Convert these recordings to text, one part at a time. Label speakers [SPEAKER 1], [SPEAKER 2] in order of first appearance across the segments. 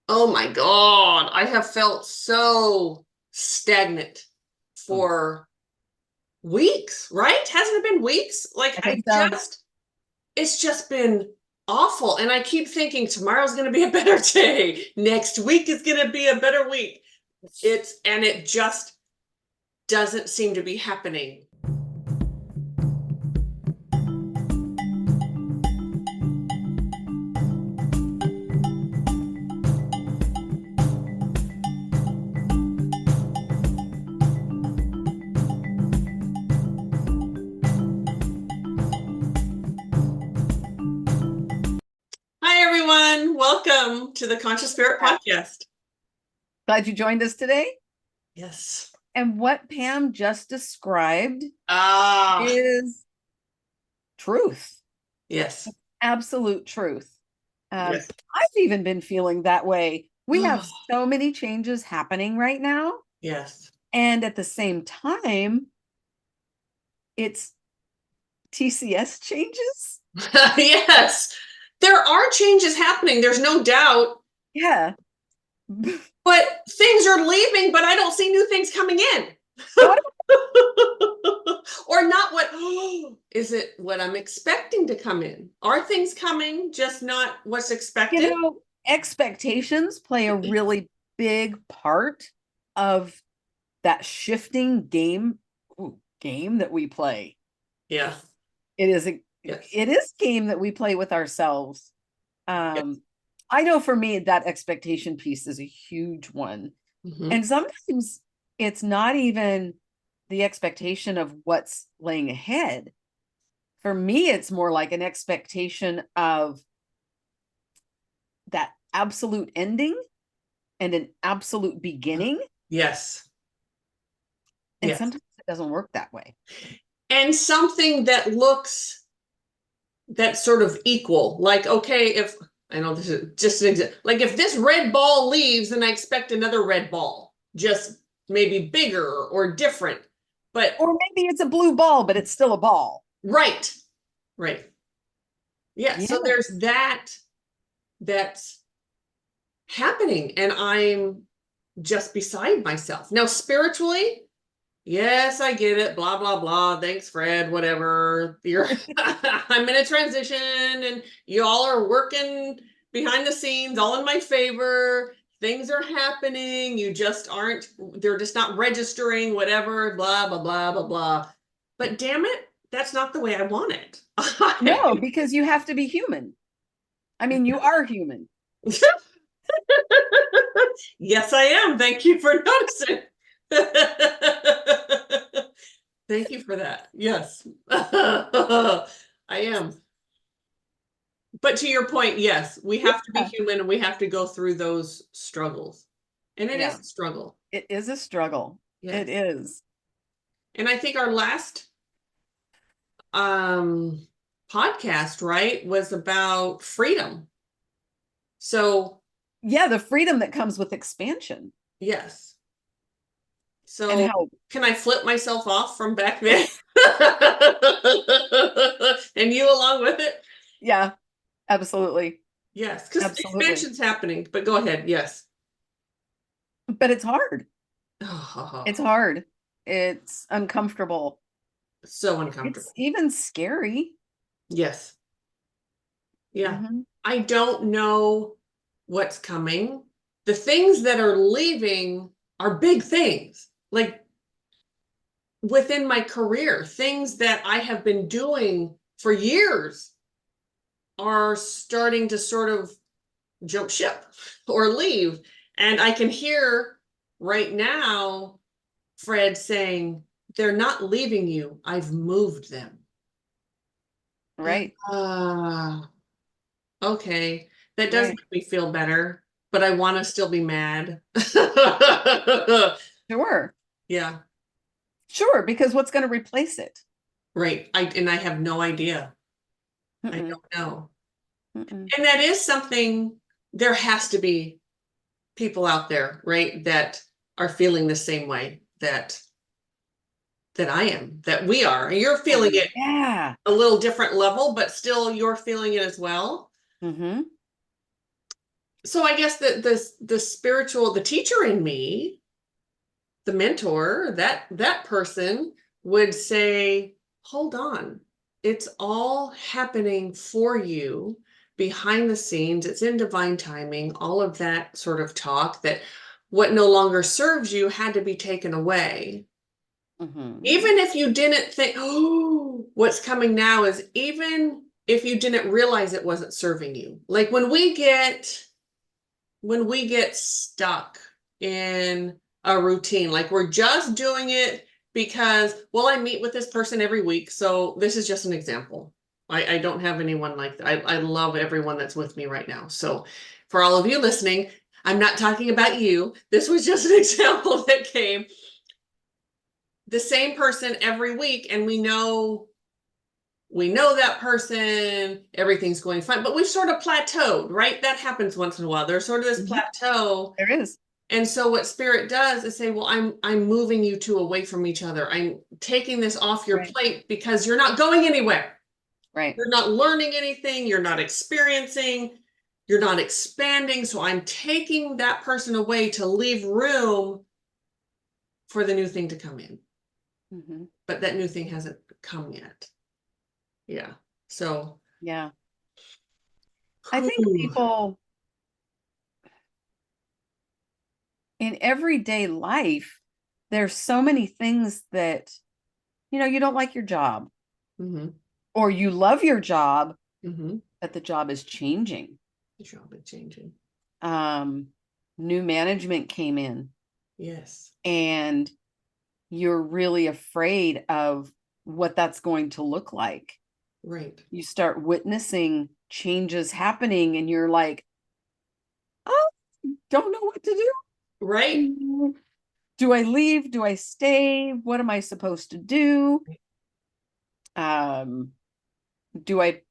[SPEAKER 1] Oh my God. I have felt so stagnant
[SPEAKER 2] Mm,
[SPEAKER 1] for weeks, right? Hasn't it been weeks? Like
[SPEAKER 2] I think so.
[SPEAKER 1] it's just been awful. And I keep thinking tomorrow's going to be a better day. Next week is going to be a better week. And it just doesn't seem to be happening. Hi, everyone. Welcome to the Conscious Spirit Podcast.
[SPEAKER 2] Glad you joined us today.
[SPEAKER 1] Yes.
[SPEAKER 2] And what Pam just described
[SPEAKER 1] Ah,
[SPEAKER 2] is truth,
[SPEAKER 1] yes.
[SPEAKER 2] absolute truth.
[SPEAKER 1] Yes.
[SPEAKER 2] I've even been feeling that way. We have
[SPEAKER 1] Oh,
[SPEAKER 2] so many changes happening right now.
[SPEAKER 1] yes.
[SPEAKER 2] And at the same time, it's TCS changes.
[SPEAKER 1] Yes. There are changes happening. There's no doubt.
[SPEAKER 2] Yeah.
[SPEAKER 1] But things are leaving, but I don't see new things coming in.
[SPEAKER 2] What,
[SPEAKER 1] Or not what is it what I'm expecting to come in? Are things coming, just not what's expected?
[SPEAKER 2] expectations play a really big part of that shifting game that we play.
[SPEAKER 1] Yeah.
[SPEAKER 2] It is
[SPEAKER 1] Yes.
[SPEAKER 2] it is game that we play with ourselves.
[SPEAKER 1] Yes.
[SPEAKER 2] Um, I know for me that expectation piece is a huge one.
[SPEAKER 1] Mhm.
[SPEAKER 2] And sometimes it's not even the expectation of what's laying ahead. For me, it's more like an expectation of that absolute ending and an absolute beginning.
[SPEAKER 1] Yes.
[SPEAKER 2] And
[SPEAKER 1] Yes.
[SPEAKER 2] sometimes it doesn't work that way.
[SPEAKER 1] And something that looks that sort of equal. Like, okay, if I know this is just an example, like if this red ball leaves, then I expect another red ball, just maybe bigger or different. But
[SPEAKER 2] Or maybe it's a blue ball, but it's still a ball.
[SPEAKER 1] right, right. Yeah.
[SPEAKER 2] Yeah.
[SPEAKER 1] So there's that's happening, and I'm just beside myself. Now, spiritually, yes, I get it. Blah, blah, blah. Thanks, Fred. Whatever. You're I'm in a transition and you all are working behind the scenes, all in my favor. Things are happening. You just aren't, they're just not registering, whatever, blah, blah, blah, blah, blah. But damn it, that's not the way I want it.
[SPEAKER 2] No, because you have to be human. I mean, you are human.
[SPEAKER 1] Yes, I am. Thank you for noticing. Thank you for that. Yes. I am. But to your point, yes, we have to be
[SPEAKER 2] Yeah.
[SPEAKER 1] human and we have to go through those struggles. And it is
[SPEAKER 2] Yeah.
[SPEAKER 1] a struggle.
[SPEAKER 2] It is a struggle. It
[SPEAKER 1] Yes.
[SPEAKER 2] is.
[SPEAKER 1] And I think our last um podcast, right, was about freedom. So,
[SPEAKER 2] Yeah, the freedom that comes with expansion
[SPEAKER 1] yes.
[SPEAKER 2] and
[SPEAKER 1] So,
[SPEAKER 2] how
[SPEAKER 1] can I flip myself off from back then? And you along with it?
[SPEAKER 2] yeah, absolutely.
[SPEAKER 1] Yes, because
[SPEAKER 2] Absolutely.
[SPEAKER 1] expansion's happening, but go ahead. Yes.
[SPEAKER 2] But it's hard. It's
[SPEAKER 1] Oh,
[SPEAKER 2] hard. It's uncomfortable.
[SPEAKER 1] so
[SPEAKER 2] It's
[SPEAKER 1] uncomfortable.
[SPEAKER 2] even scary.
[SPEAKER 1] Yes. Yeah.
[SPEAKER 2] Hmm.
[SPEAKER 1] I don't know what's coming. The things that are leaving are big things, like within my career, things that I have been doing for years are starting to sort of jump ship or leave. And I can hear right now Fred saying, they're not leaving you. I've moved them.
[SPEAKER 2] Right.
[SPEAKER 1] Ah, okay. That does
[SPEAKER 2] Right.
[SPEAKER 1] make me feel better, but I want to still be mad.
[SPEAKER 2] Sure.
[SPEAKER 1] Yeah,
[SPEAKER 2] Sure. Because what's going to replace it?
[SPEAKER 1] right. I have no idea. I
[SPEAKER 2] Mm-mm,
[SPEAKER 1] don't know.
[SPEAKER 2] mm-mm.
[SPEAKER 1] And that is something, there has to be people out there, right, that are feeling the same way that I am, that we are. You're
[SPEAKER 2] Oh,
[SPEAKER 1] feeling it
[SPEAKER 2] yeah.
[SPEAKER 1] a little different level, but still you're feeling it as well.
[SPEAKER 2] Hmm.
[SPEAKER 1] So I guess that the spiritual, the teacher in me, the mentor, that person would say, hold on, it's all happening for you behind the scenes. It's in divine timing, all of that sort of talk, that what no longer serves you had to be taken away.
[SPEAKER 2] Mhm.
[SPEAKER 1] Even if you didn't think, oh, what's coming now is, even if you didn't realize it wasn't serving you. Like when we get stuck in a routine, like we're just doing it because, well, I meet with this person every week. So this is just an example. I don't have anyone like that. I love everyone that's with me right now. So for all of you listening, I'm not talking about you. This was just an example that came. The same person every week, and we know that person, everything's going fine, but we've sort of plateaued, right? That happens once in a while. There's sort of this
[SPEAKER 2] Mhm.
[SPEAKER 1] plateau.
[SPEAKER 2] There is.
[SPEAKER 1] And so what spirit does is say, well, I'm moving you two away from each other. I'm taking this off your
[SPEAKER 2] Right.
[SPEAKER 1] plate because you're not going anywhere.
[SPEAKER 2] Right.
[SPEAKER 1] You're not learning anything, you're not experiencing, you're not expanding. So I'm taking that person away to leave room for the new thing to come in.
[SPEAKER 2] Mhm.
[SPEAKER 1] But that new thing hasn't come yet. Yeah. So,
[SPEAKER 2] Yeah. I think
[SPEAKER 1] whew.
[SPEAKER 2] people in everyday life, there's so many things that, you don't like your job
[SPEAKER 1] Mm-hmm.
[SPEAKER 2] or you love your job,
[SPEAKER 1] Mm-hmm.
[SPEAKER 2] but the job is changing.
[SPEAKER 1] The job is changing.
[SPEAKER 2] Um, New management came in
[SPEAKER 1] Yes.
[SPEAKER 2] and you're really afraid of what that's going to look like.
[SPEAKER 1] Right.
[SPEAKER 2] You start witnessing changes happening and you're like, oh, don't know what to
[SPEAKER 1] Right.
[SPEAKER 2] do. Do I leave? Do I stay? What am I supposed to do? Um, do I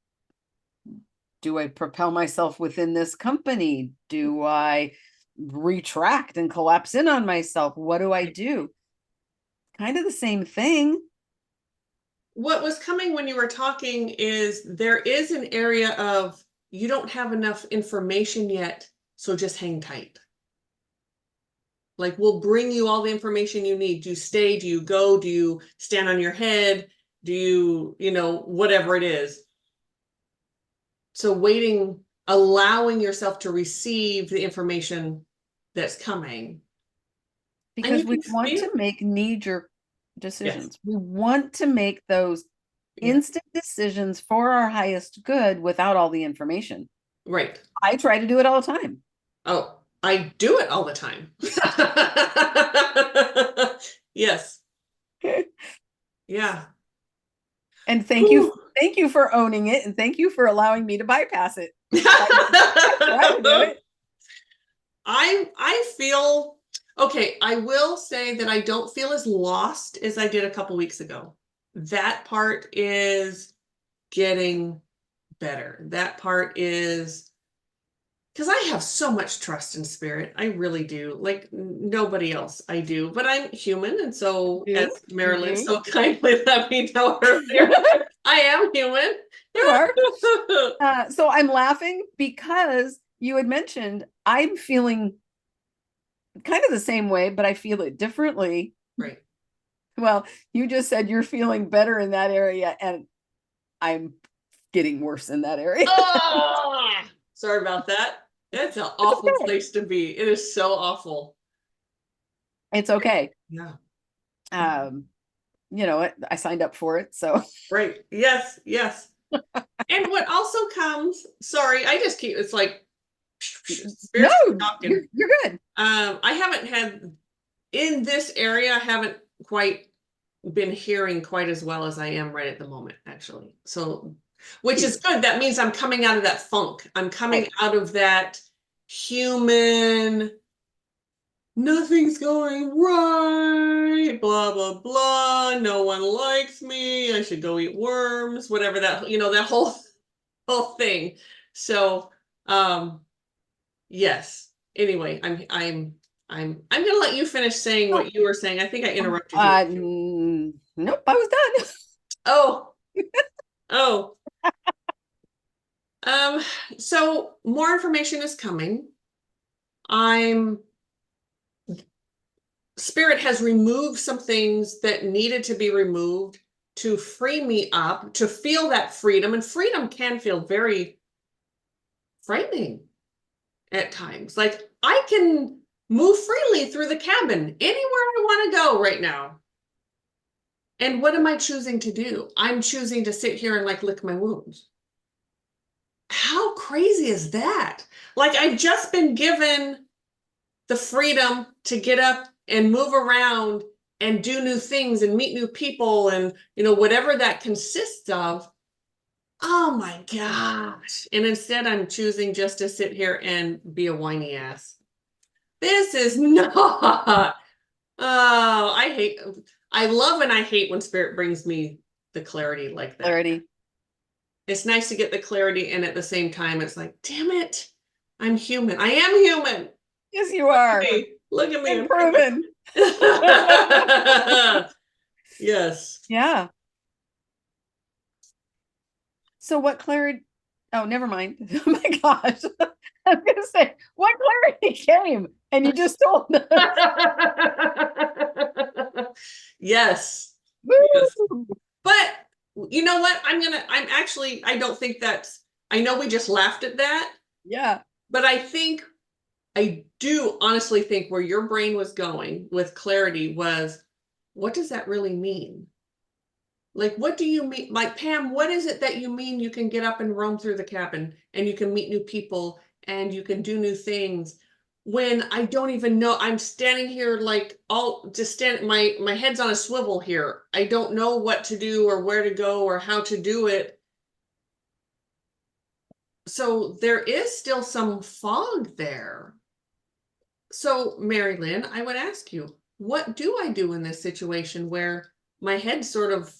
[SPEAKER 2] propel myself within this company? Do I retract and collapse in on myself? What do I do? Kind of the same thing.
[SPEAKER 1] What was coming when you were talking is there is an area of, you don't have enough information yet, so just hang tight. Like, we'll bring you all the information you need. Do you stay? Do you go? Do you stand on your head? Do you, whatever it is. So waiting, allowing yourself to receive the information that's coming. And
[SPEAKER 2] Because
[SPEAKER 1] you
[SPEAKER 2] we
[SPEAKER 1] can
[SPEAKER 2] want
[SPEAKER 1] feel,
[SPEAKER 2] to make knee-jerk
[SPEAKER 1] yes,
[SPEAKER 2] decisions. We want to make those
[SPEAKER 1] yeah,
[SPEAKER 2] instant decisions for our highest good without all the information.
[SPEAKER 1] right.
[SPEAKER 2] I try to do it all the time.
[SPEAKER 1] Oh, I do it all the time. Yes. Yeah.
[SPEAKER 2] And
[SPEAKER 1] Whew.
[SPEAKER 2] thank you for owning it, and thank you for allowing me to bypass it. I try to do it.
[SPEAKER 1] I feel okay. I will say that I don't feel as lost as I did a couple weeks ago. That part is getting better. That part is because I have so much trust in spirit. I really do. Like nobody else, I do. But I'm human, and so as
[SPEAKER 2] You
[SPEAKER 1] Mari-Lyn
[SPEAKER 2] do.
[SPEAKER 1] so kindly let me know earlier, I am human.
[SPEAKER 2] You are. So I'm laughing because you had mentioned I'm feeling kind of the same way, but I feel it differently.
[SPEAKER 1] Right.
[SPEAKER 2] Well, you just said you're feeling better in that area, and I'm getting worse in that area.
[SPEAKER 1] Oh, sorry about that. It's an
[SPEAKER 2] It's
[SPEAKER 1] awful
[SPEAKER 2] okay.
[SPEAKER 1] place to be. It is so awful.
[SPEAKER 2] It's okay.
[SPEAKER 1] Yeah.
[SPEAKER 2] Um, I signed up for it, so
[SPEAKER 1] Right. Yes. Yes. And what also comes, sorry, I just keep, it's like
[SPEAKER 2] no,
[SPEAKER 1] spirits keep talking.
[SPEAKER 2] you're good.
[SPEAKER 1] I haven't had in this area, I haven't quite been hearing quite as well as I am right at the moment, actually. So, which is good. That means I'm coming out of that funk. I'm coming
[SPEAKER 2] Right.
[SPEAKER 1] out of that human, nothing's going right, blah, blah, blah. No one likes me. I should go eat worms, whatever that, that whole thing. So, um, yes. Anyway, I'm gonna let you finish saying what you were saying. I think I interrupted you.
[SPEAKER 2] Nope, I was done.
[SPEAKER 1] Oh, oh. Um, so more information is coming. Spirit has removed some things that needed to be removed to free me up, to feel that freedom. And freedom can feel very frightening at times. Like I can move freely through the cabin anywhere I want to go right now. And what am I choosing to do? I'm choosing to sit here and like lick my wounds. How crazy is that? Like I've just been given the freedom to get up and move around and do new things and meet new people and, whatever that consists of. Oh my gosh. And instead I'm choosing just to sit here and be a whiny ass. This is not. Oh, I love and I hate when spirit brings me the clarity like that.
[SPEAKER 2] Clarity.
[SPEAKER 1] It's nice to get the clarity, and at the same time, it's like, damn it, I'm human. I am human.
[SPEAKER 2] Yes, you are.
[SPEAKER 1] Look at me.
[SPEAKER 2] Improving.
[SPEAKER 1] Yes.
[SPEAKER 2] Yeah. So what clarity? Oh, never mind. Oh my gosh. I was gonna say, what clarity came? And you just told us.
[SPEAKER 1] Yes.
[SPEAKER 2] Woo!
[SPEAKER 1] Yes. But you know what? I don't think I know we just laughed at that.
[SPEAKER 2] Yeah.
[SPEAKER 1] But I do honestly think where your brain was going with clarity was, what does that really mean? Like, what do you mean? Like, Pam, what is it that you mean you can get up and roam through the cabin and you can meet new people and you can do new things when I don't even know? I'm standing here like my head's on a swivel here. I don't know what to do or where to go or how to do it. So there is still some fog there. So, Mari-Lyn, I would ask you, what do I do in this situation where my head's sort of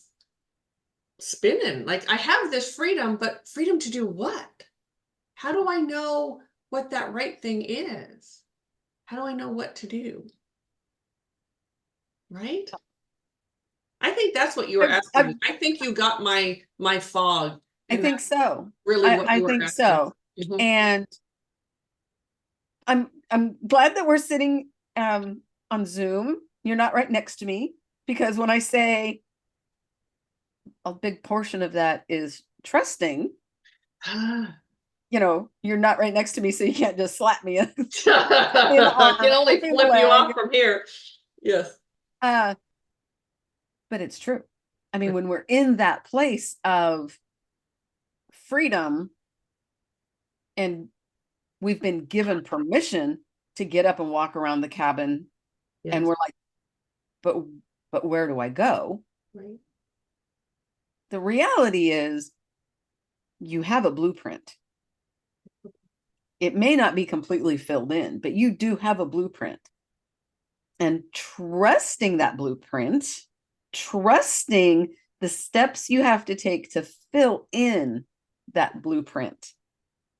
[SPEAKER 1] spinning? Like I have this freedom, but freedom to do what? How do I know what that right thing is? How do I know what to do? Right? I think that's what you were asking. I think you got my fog.
[SPEAKER 2] I think so.
[SPEAKER 1] Really what you were
[SPEAKER 2] think
[SPEAKER 1] asking.
[SPEAKER 2] so.
[SPEAKER 1] Mhm.
[SPEAKER 2] And I'm glad that we're sitting on Zoom. You're not right next to me, because when I say a big portion of that is trusting, you're not right next to me, so you can't just slap me in the arm,
[SPEAKER 1] I can only
[SPEAKER 2] in
[SPEAKER 1] flip
[SPEAKER 2] the
[SPEAKER 1] you off
[SPEAKER 2] leg.
[SPEAKER 1] from here. Yes.
[SPEAKER 2] But it's true. I mean, when we're in that place of freedom and we've been given permission to get up and walk around the cabin,
[SPEAKER 1] Yes.
[SPEAKER 2] and we're like, but where do I go?
[SPEAKER 1] Right.
[SPEAKER 2] The reality is you have a blueprint. It may not be completely filled in, but you do have a blueprint. And trusting that blueprint, trusting the steps you have to take to fill in that blueprint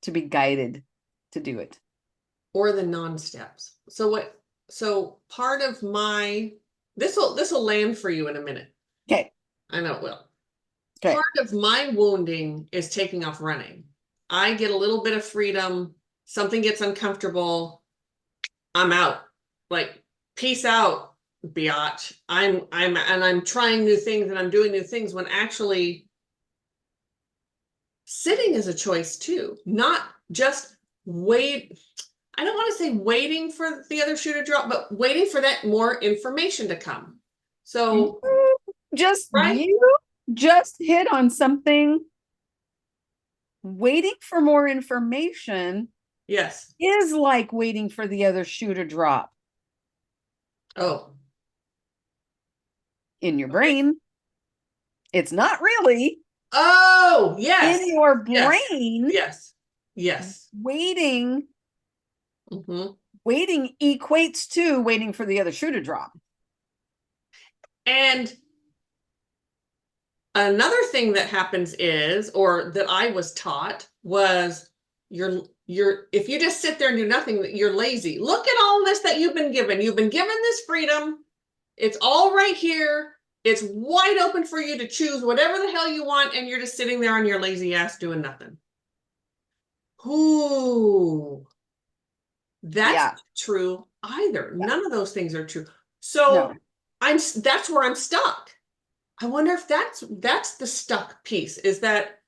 [SPEAKER 2] to be guided to do it.
[SPEAKER 1] Or the non-steps. So part of this will land for you in a minute.
[SPEAKER 2] Okay.
[SPEAKER 1] I know it will.
[SPEAKER 2] Okay.
[SPEAKER 1] Part of my wounding is taking off running. I get a little bit of freedom, something gets uncomfortable, I'm out. Like, peace out, biatch. I'm trying new things and I'm doing new things, when actually sitting is a choice too. Not just wait. I don't want to say waiting for the other shoe to drop, but waiting for that more information to come. So right?
[SPEAKER 2] You just hit on something. Waiting for more information,
[SPEAKER 1] Yes,
[SPEAKER 2] is like waiting for the other shoe to drop.
[SPEAKER 1] Oh,
[SPEAKER 2] in your brain. It's not really.
[SPEAKER 1] Oh, yes.
[SPEAKER 2] In your brain.
[SPEAKER 1] Yes. Yes.
[SPEAKER 2] Waiting.
[SPEAKER 1] Mm-hmm.
[SPEAKER 2] Waiting equates to waiting for the other shoe to drop.
[SPEAKER 1] And another thing that happens is, or that I was taught, was if you just sit there and do nothing, you're lazy. Look at all this that you've been given. You've been given this freedom. It's all right here. It's wide open for you to choose whatever the hell you want, and you're just sitting there on your lazy ass doing nothing. Ooh. That's
[SPEAKER 2] Yeah.
[SPEAKER 1] not true either.
[SPEAKER 2] Yeah.
[SPEAKER 1] None of those things are true.
[SPEAKER 2] No.
[SPEAKER 1] So that's where I'm stuck. I wonder if that's the stuck piece, is that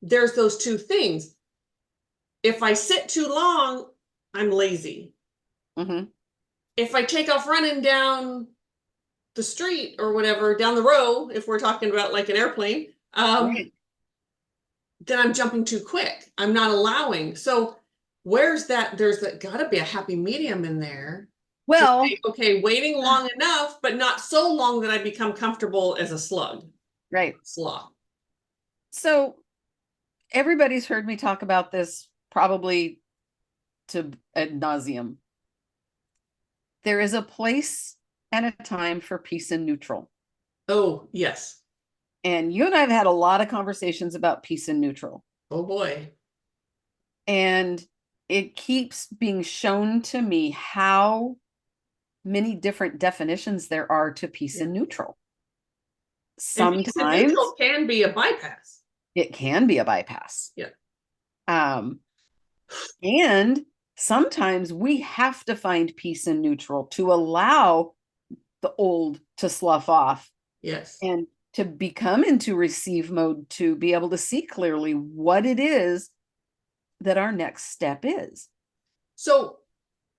[SPEAKER 1] there's those two things. If I sit too long, I'm lazy.
[SPEAKER 2] Mm-hmm.
[SPEAKER 1] If I take off running down the street or whatever, down the road, if we're talking about like an airplane,
[SPEAKER 2] Right.
[SPEAKER 1] then I'm jumping too quick. I'm not allowing. So where's that? There's gotta be a happy medium in there to
[SPEAKER 2] Well,
[SPEAKER 1] say, okay, waiting long enough, but not so long that I become comfortable as a slug,
[SPEAKER 2] right.
[SPEAKER 1] sloth.
[SPEAKER 2] So everybody's heard me talk about this probably to ad nauseum. There is a place and a time for peace and neutral.
[SPEAKER 1] Oh, yes.
[SPEAKER 2] And you and I have had a lot of conversations about peace and neutral.
[SPEAKER 1] Oh boy.
[SPEAKER 2] And it keeps being shown to me how many different definitions there are to peace and neutral.
[SPEAKER 1] And peace and
[SPEAKER 2] Sometimes
[SPEAKER 1] neutral can be a bypass.
[SPEAKER 2] it can be a bypass.
[SPEAKER 1] Yeah.
[SPEAKER 2] And sometimes we have to find peace and neutral to allow the old to slough off
[SPEAKER 1] Yes.
[SPEAKER 2] and to become into receive mode, to be able to see clearly what it is that our next step is.
[SPEAKER 1] So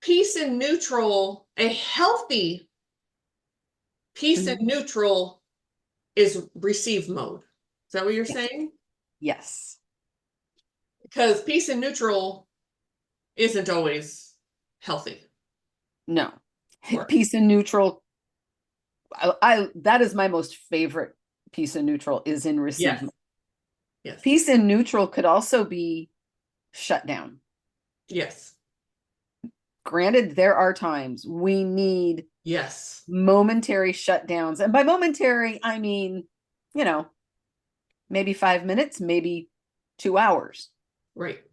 [SPEAKER 1] peace and neutral, a healthy peace and neutral is receive mode. Is that what you're saying?
[SPEAKER 2] Yes.
[SPEAKER 1] Because peace and neutral isn't always healthy.
[SPEAKER 2] No.
[SPEAKER 1] Right.
[SPEAKER 2] Peace and neutral. I that is my most favorite peace and neutral, is in receive
[SPEAKER 1] Yes.
[SPEAKER 2] mode.
[SPEAKER 1] Yes.
[SPEAKER 2] Peace and neutral could also be shut down.
[SPEAKER 1] Yes.
[SPEAKER 2] Granted, there are times we need
[SPEAKER 1] Yes.
[SPEAKER 2] momentary shutdowns. And by momentary, I mean, maybe 5 minutes, maybe 2 hours,
[SPEAKER 1] Right.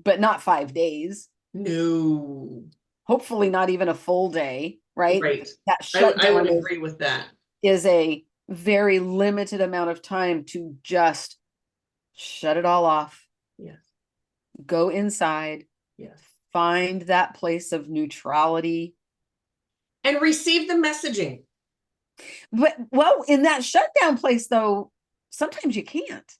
[SPEAKER 2] but not 5 days.
[SPEAKER 1] No.
[SPEAKER 2] Hopefully not even a full day, right?
[SPEAKER 1] Right.
[SPEAKER 2] That
[SPEAKER 1] I
[SPEAKER 2] shutdown
[SPEAKER 1] would agree with that.
[SPEAKER 2] is a very limited amount of time to just shut it all off,
[SPEAKER 1] Yes.
[SPEAKER 2] go inside,
[SPEAKER 1] Yes.
[SPEAKER 2] find that place of neutrality.
[SPEAKER 1] And receive the messaging.
[SPEAKER 2] But, well, in that shutdown place, though, sometimes you can't.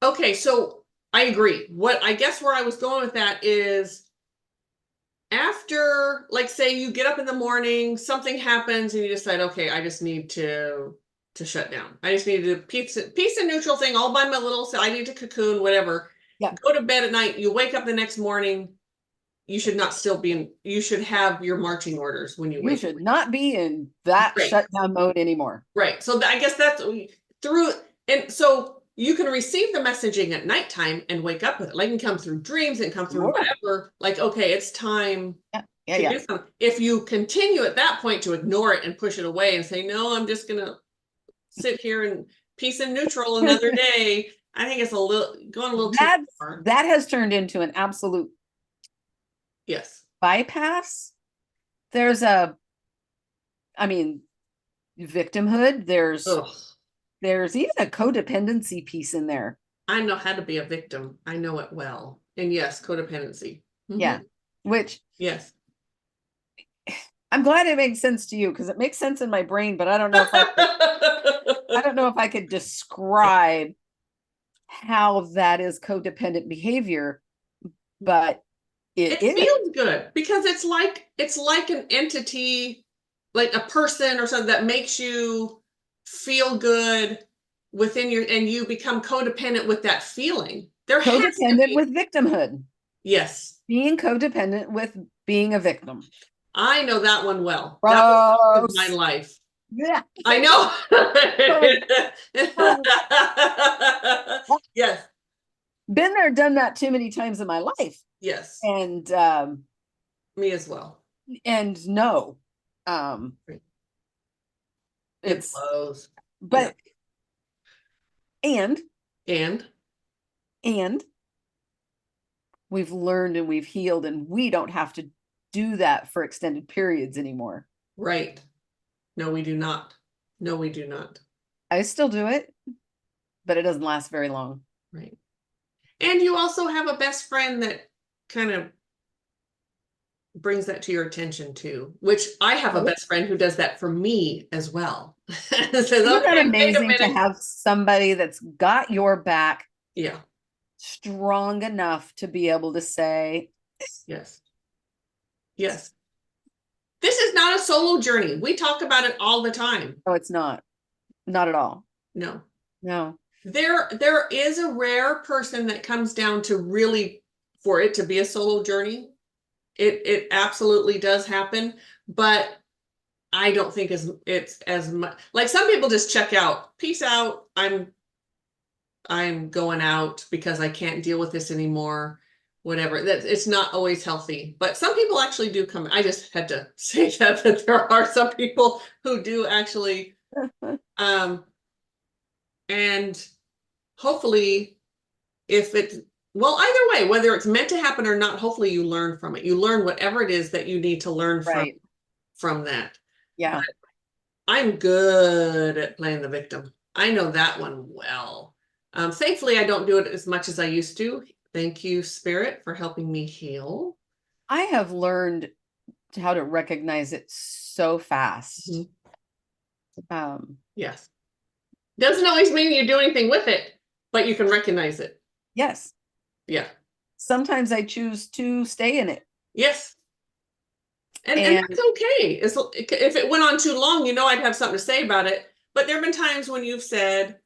[SPEAKER 1] Okay, so I agree. What I guess where I was going with that is, after, like, say you get up in the morning, something happens and you decide, okay, I just need to shut down. I just need to peace and neutral thing all by my little self. I need to cocoon, whatever.
[SPEAKER 2] Yeah.
[SPEAKER 1] Go to bed at night. You wake up the next morning. You should not still be in. You should have your marching orders when you
[SPEAKER 2] You
[SPEAKER 1] wake.
[SPEAKER 2] should not be in that
[SPEAKER 1] Right.
[SPEAKER 2] shutdown mode anymore.
[SPEAKER 1] Right. So I guess that's through, and so you can receive the messaging at nighttime and wake up with it. Like, it can come through dreams and come through
[SPEAKER 2] Sure.
[SPEAKER 1] whatever. Like, okay, it's time
[SPEAKER 2] Yeah.
[SPEAKER 1] to do something. If you continue at that point to ignore it and push it away and say, no, I'm just gonna sit here and peace and neutral another day, I think it's going a little too far.
[SPEAKER 2] That has turned into an absolute
[SPEAKER 1] Yes.
[SPEAKER 2] bypass. There's victimhood.
[SPEAKER 1] Ugh.
[SPEAKER 2] There's even a codependency piece in there.
[SPEAKER 1] I know how to be a victim. I know it well. And yes, codependency. Mm-hmm.
[SPEAKER 2] Yeah. Which,
[SPEAKER 1] yes.
[SPEAKER 2] I'm glad it makes sense to you, because it makes sense in my brain, but I don't know if I could describe how that is codependent behavior, but it is.
[SPEAKER 1] Feels good because it's like an entity, like a person or something, that makes you feel good within and you become codependent with that feeling. There has to
[SPEAKER 2] Codependent
[SPEAKER 1] be.
[SPEAKER 2] with victimhood.
[SPEAKER 1] Yes.
[SPEAKER 2] Being codependent with being a victim.
[SPEAKER 1] I know that one well.
[SPEAKER 2] Gross.
[SPEAKER 1] That was my life.
[SPEAKER 2] Yeah.
[SPEAKER 1] I know. Yes.
[SPEAKER 2] Been there, done that too many times in my life.
[SPEAKER 1] Yes.
[SPEAKER 2] And
[SPEAKER 1] me as well.
[SPEAKER 2] And no.
[SPEAKER 1] It's blows.
[SPEAKER 2] But yeah. And we've learned and we've healed, and we don't have to do that for extended periods anymore.
[SPEAKER 1] Right. No, we do not. No, we do not.
[SPEAKER 2] I still do it, but it doesn't last very long.
[SPEAKER 1] Right. And you also have a best friend that kind of brings that to your attention too, which I have a best friend who does that for me as well. Says,
[SPEAKER 2] Isn't that
[SPEAKER 1] okay, wait a
[SPEAKER 2] amazing to
[SPEAKER 1] minute.
[SPEAKER 2] have somebody that's got your back
[SPEAKER 1] Yeah,
[SPEAKER 2] strong enough to be able to say,
[SPEAKER 1] yes, yes. This is not a solo journey. We talk about it all the time.
[SPEAKER 2] "Oh, it's not, not at all."
[SPEAKER 1] No.
[SPEAKER 2] No.
[SPEAKER 1] There is a rare person that comes down to really for it to be a solo journey. It absolutely does happen, but I don't think it's as much like some people just check out. Peace out. I'm going out because I can't deal with this anymore. Whatever. That it's not always healthy, but some people actually do come. I just had to say that there are some people who do actually and hopefully if it's well, either way, whether it's meant to happen or not, hopefully you learn from it. You learn whatever it is that you need to learn
[SPEAKER 2] Right.
[SPEAKER 1] from that.
[SPEAKER 2] Yeah.
[SPEAKER 1] But I'm good at playing the victim. I know that one well. Thankfully, I don't do it as much as I used to. Thank you, Spirit, for helping me heal.
[SPEAKER 2] I have learned how to recognize it so fast.
[SPEAKER 1] Yes. Doesn't always mean you do anything with it, but you can recognize it.
[SPEAKER 2] Yes.
[SPEAKER 1] Yeah.
[SPEAKER 2] Sometimes I choose to stay in it.
[SPEAKER 1] Yes. And that's okay. If it went on too long, I'd have something to say about it. But there have been times when you've said,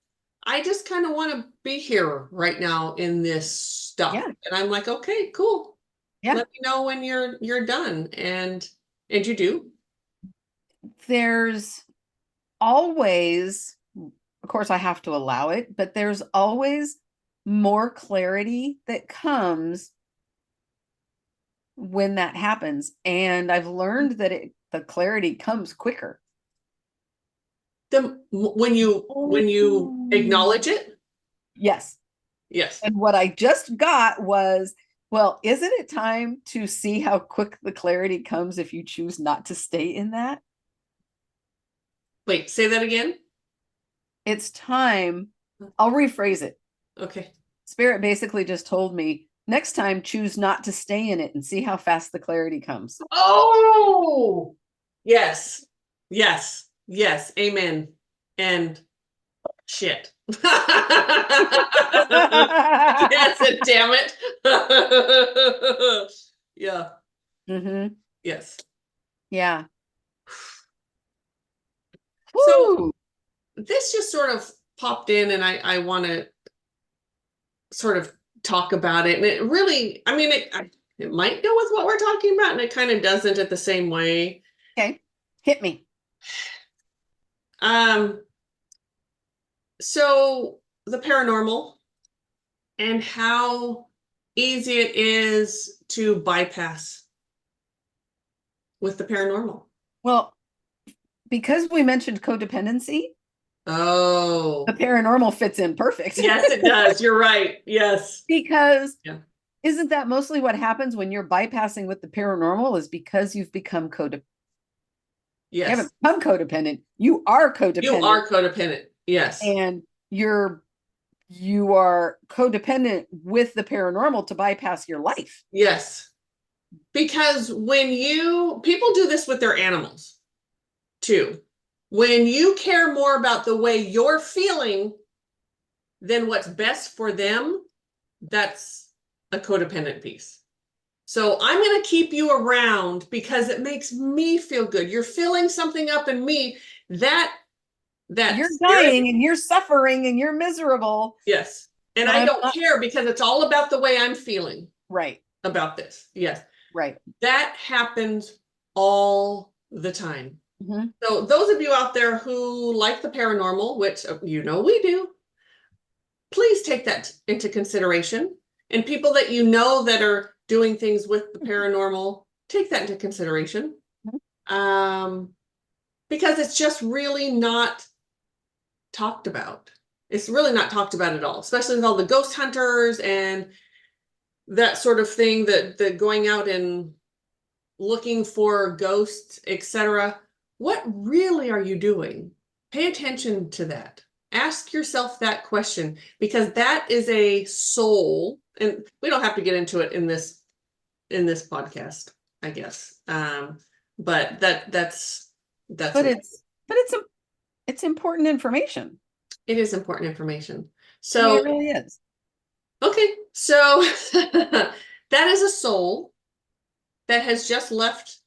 [SPEAKER 1] I just kind of want to be here right now in this stuff.
[SPEAKER 2] Yeah.
[SPEAKER 1] And I'm like, okay, cool.
[SPEAKER 2] Yeah.
[SPEAKER 1] Let me know when you're done. And you do.
[SPEAKER 2] There's always, of course, I have to allow it, but there's always more clarity that comes when that happens. And I've learned that the clarity comes quicker.
[SPEAKER 1] When you acknowledge it?
[SPEAKER 2] Yes.
[SPEAKER 1] Yes.
[SPEAKER 2] And what I just got was, well, isn't it time to see how quick the clarity comes if you choose not to stay in that?
[SPEAKER 1] Wait, say that again.
[SPEAKER 2] It's time. I'll rephrase it.
[SPEAKER 1] Okay.
[SPEAKER 2] Spirit basically just told me, next time choose not to stay in it and see how fast the clarity comes.
[SPEAKER 1] Oh, yes. Yes. Yes. Amen. And shit. Yes, and damn it. Yeah.
[SPEAKER 2] Mm-hmm.
[SPEAKER 1] Yes.
[SPEAKER 2] Yeah.
[SPEAKER 1] So
[SPEAKER 2] Woo!
[SPEAKER 1] this just sort of popped in and I want to sort of talk about it. And it really, I mean, it might go with what we're talking about and it kind of doesn't at the same way.
[SPEAKER 2] Okay. Hit me.
[SPEAKER 1] So the paranormal and how easy it is to bypass with the paranormal.
[SPEAKER 2] Well, because we mentioned codependency,
[SPEAKER 1] Oh,
[SPEAKER 2] the paranormal fits in perfect.
[SPEAKER 1] yes, it does. You're right. Yes.
[SPEAKER 2] Because
[SPEAKER 1] Yeah.
[SPEAKER 2] isn't that mostly what happens when you're bypassing with the paranormal is because you've become codependent.
[SPEAKER 1] Yes.
[SPEAKER 2] You haven't become codependent. You are codependent.
[SPEAKER 1] You are codependent. Yes.
[SPEAKER 2] And you are codependent with the paranormal to bypass your life.
[SPEAKER 1] Yes. Because people do this with their animals too. When you care more about the way you're feeling than what's best for them, that's a codependent piece. So I'm going to keep you around because it makes me feel good. You're filling something up in me that
[SPEAKER 2] you're dying and you're suffering and you're miserable.
[SPEAKER 1] Yes. And I don't care because it's all about the way I'm feeling.
[SPEAKER 2] Right.
[SPEAKER 1] About this. Yes.
[SPEAKER 2] Right.
[SPEAKER 1] That happens all the time.
[SPEAKER 2] Mm-hmm.
[SPEAKER 1] So those of you out there who like the paranormal, which we do, please take that into consideration. And people that that are doing things with the paranormal, take that into consideration. Mm-hmm. Because it's just really not talked about. It's really not talked about at all, especially with all the ghost hunters and that sort of thing, that going out and looking for ghosts, etc. What really are you doing? Pay attention to that. Ask yourself that question, because that is a soul, and we don't have to get into it in this in this podcast, I guess. But that's
[SPEAKER 2] But
[SPEAKER 1] what-
[SPEAKER 2] it's important information.
[SPEAKER 1] it is important information.
[SPEAKER 2] I mean,
[SPEAKER 1] So
[SPEAKER 2] it really is.
[SPEAKER 1] okay, so that is a soul that has just left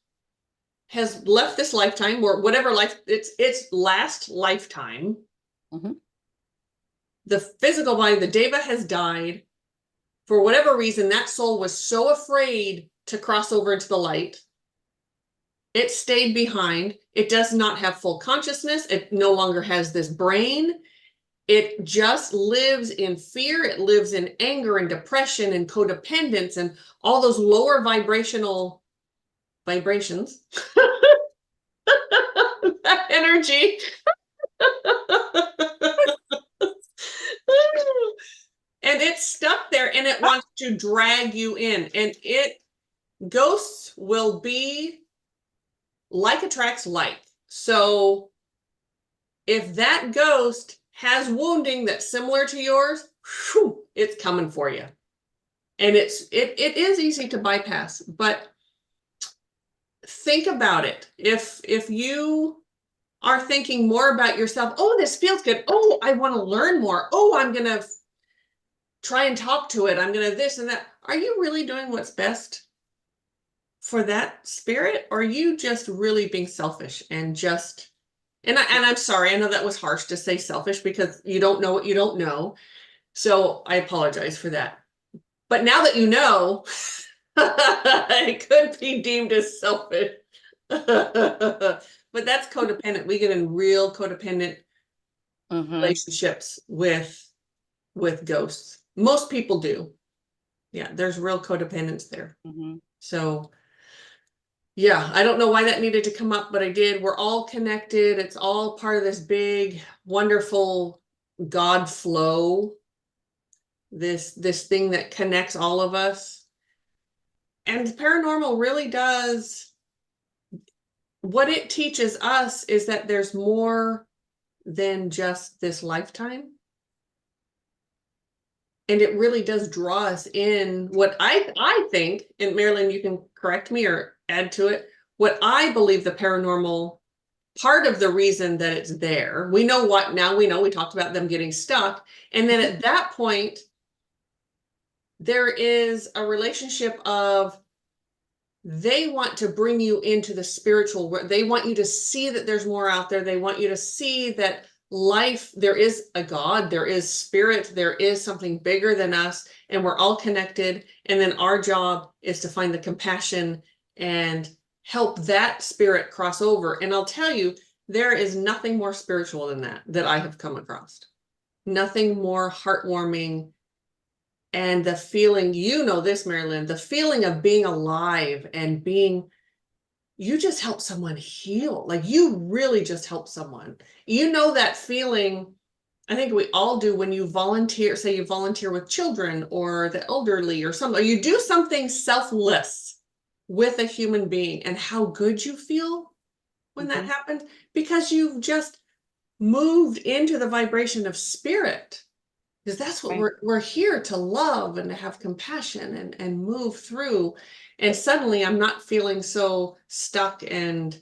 [SPEAKER 1] this lifetime, or whatever life its last lifetime.
[SPEAKER 2] Mhm.
[SPEAKER 1] The physical body, the deva, has died. For whatever reason, that soul was so afraid to cross over into the light. It stayed behind. It does not have full consciousness. It no longer has this brain. It just lives in fear. It lives in anger and depression and codependence and all those lower vibrations. That energy. And it's stuck there and it wants to drag you in. And ghosts will be like attracts like. So if that ghost has wounding that's similar to yours, whew, it's coming for you. And it is easy to bypass, but think about it. If you are thinking more about yourself, oh, this feels good. Oh, I want to learn more. Oh, I'm going to try and talk to it. I'm going to this and that. Are you really doing what's best for that spirit? Or are you just really being selfish and just, and I'm sorry, I know that was harsh to say selfish because you don't know what you don't know. So I apologize for that. But now that you know, it could be deemed as selfish. But that's codependent. We get in real codependent relationships with ghosts. Most people do. Yeah, there's real codependence there. So yeah, I don't know why that needed to come up, but I did. We're all connected. It's all part of this big, wonderful God flow. This thing that connects all of us. And paranormal really does, what it teaches us is that there's more than just this lifetime. And it really does draw us in. What I think, and Mari-Lyn, you can correct me or add to it, what I believe the paranormal, part of the reason that it's there, we know what, now we know, we talked about them getting stuck. And then at that point, there is a relationship of, they want to bring you into the spiritual world. They want you to see that there's more out there. They want you to see that life, there is a God, there is spirit, there is something bigger than us, and we're all connected. And then our job is to find the compassion and help that spirit cross over. And I'll tell you, there is nothing more spiritual than that I have come across. Nothing more heartwarming. And the feeling, you know this, Mari-Lyn, the feeling of being alive and being, you just help someone heal. Like you really just help someone. You know that feeling, I think we all do when you volunteer, say you volunteer with children or the elderly or something, or you do something selfless with a human being, and how good you feel when that happens, because you've just moved into the vibration of spirit. Because that's what we're here to love and to have compassion and move through. And suddenly I'm not feeling so stuck and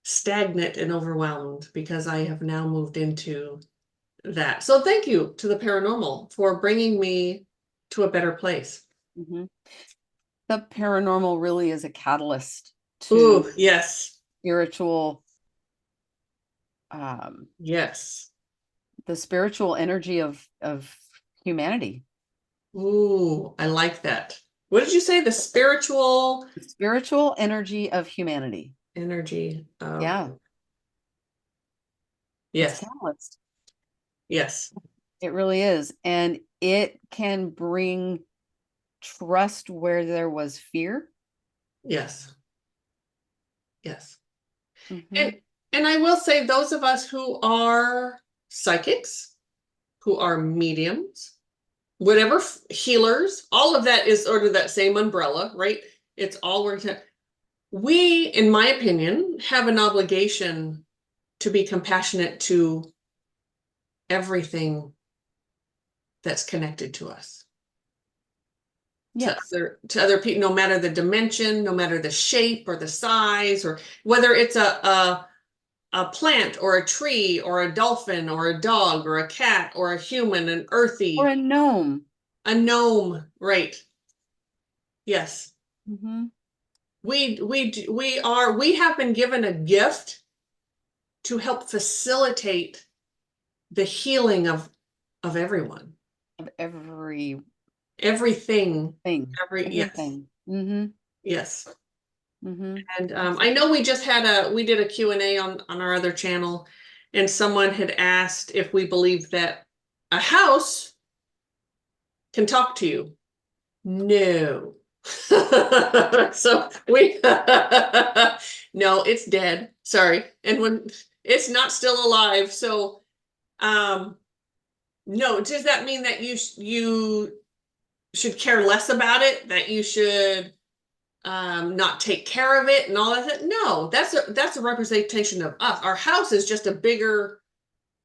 [SPEAKER 1] stagnant and overwhelmed because I have now moved into that. So thank you to the paranormal for bringing me to a better place.
[SPEAKER 2] The paranormal really is a catalyst to
[SPEAKER 1] Ooh, yes.
[SPEAKER 2] spiritual,
[SPEAKER 1] yes.
[SPEAKER 2] The spiritual energy of humanity.
[SPEAKER 1] Ooh, I like that. What did you say? The spiritual
[SPEAKER 2] Energy of humanity.
[SPEAKER 1] Energy of,
[SPEAKER 2] yeah.
[SPEAKER 1] Yes.
[SPEAKER 2] It's catalyst.
[SPEAKER 1] Yes.
[SPEAKER 2] It really is. And it can bring trust where there was fear.
[SPEAKER 1] Yes. Yes.
[SPEAKER 2] Mm-hmm.
[SPEAKER 1] And I will say, those of us who are psychics, who are mediums, whatever, healers, all of that is under that same umbrella, right? It's all working. We, in my opinion, have an obligation to be compassionate to everything that's connected to us.
[SPEAKER 2] Yes.
[SPEAKER 1] to other people, no matter the dimension, no matter the shape or the size, or whether it's a plant or a tree or a dolphin or a dog or a cat or a human, an
[SPEAKER 2] Or
[SPEAKER 1] earthy,
[SPEAKER 2] a gnome.
[SPEAKER 1] a gnome, right? Yes.
[SPEAKER 2] Mm-hmm.
[SPEAKER 1] We have been given a gift to help facilitate the healing of everyone.
[SPEAKER 2] Of everything.
[SPEAKER 1] Everything. Yes.
[SPEAKER 2] Everything. Mm-hmm.
[SPEAKER 1] Yes.
[SPEAKER 2] Mm-hmm.
[SPEAKER 1] And I know we did a Q&A on our other channel, and someone had asked if we believe that a house can talk to you. No. So we no, it's dead. Sorry. And when it's not still alive. So um no, does that mean that you should care less about it, that you should not take care of it and all that? No, that's a representation of us. Our house is just a bigger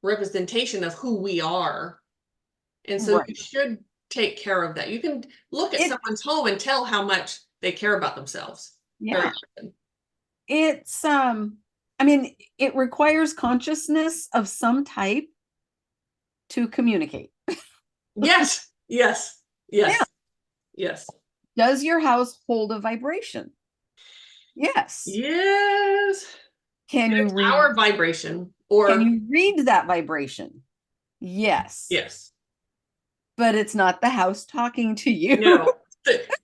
[SPEAKER 1] representation of who we are. And so you
[SPEAKER 2] Right.
[SPEAKER 1] should take care of that. You can look at
[SPEAKER 2] It,
[SPEAKER 1] someone's home and tell how much they care about themselves. Very
[SPEAKER 2] yeah.
[SPEAKER 1] often.
[SPEAKER 2] It's I mean, it requires consciousness of some type to communicate.
[SPEAKER 1] Yes, yes,
[SPEAKER 2] Yeah.
[SPEAKER 1] yes, yes,
[SPEAKER 2] Does your house hold a vibration? Yes.
[SPEAKER 1] yes.
[SPEAKER 2] Can
[SPEAKER 1] And
[SPEAKER 2] you
[SPEAKER 1] it's
[SPEAKER 2] read
[SPEAKER 1] our vibration,
[SPEAKER 2] can
[SPEAKER 1] or
[SPEAKER 2] you read that vibration? Yes.
[SPEAKER 1] yes,
[SPEAKER 2] But it's not the house talking to you.
[SPEAKER 1] no.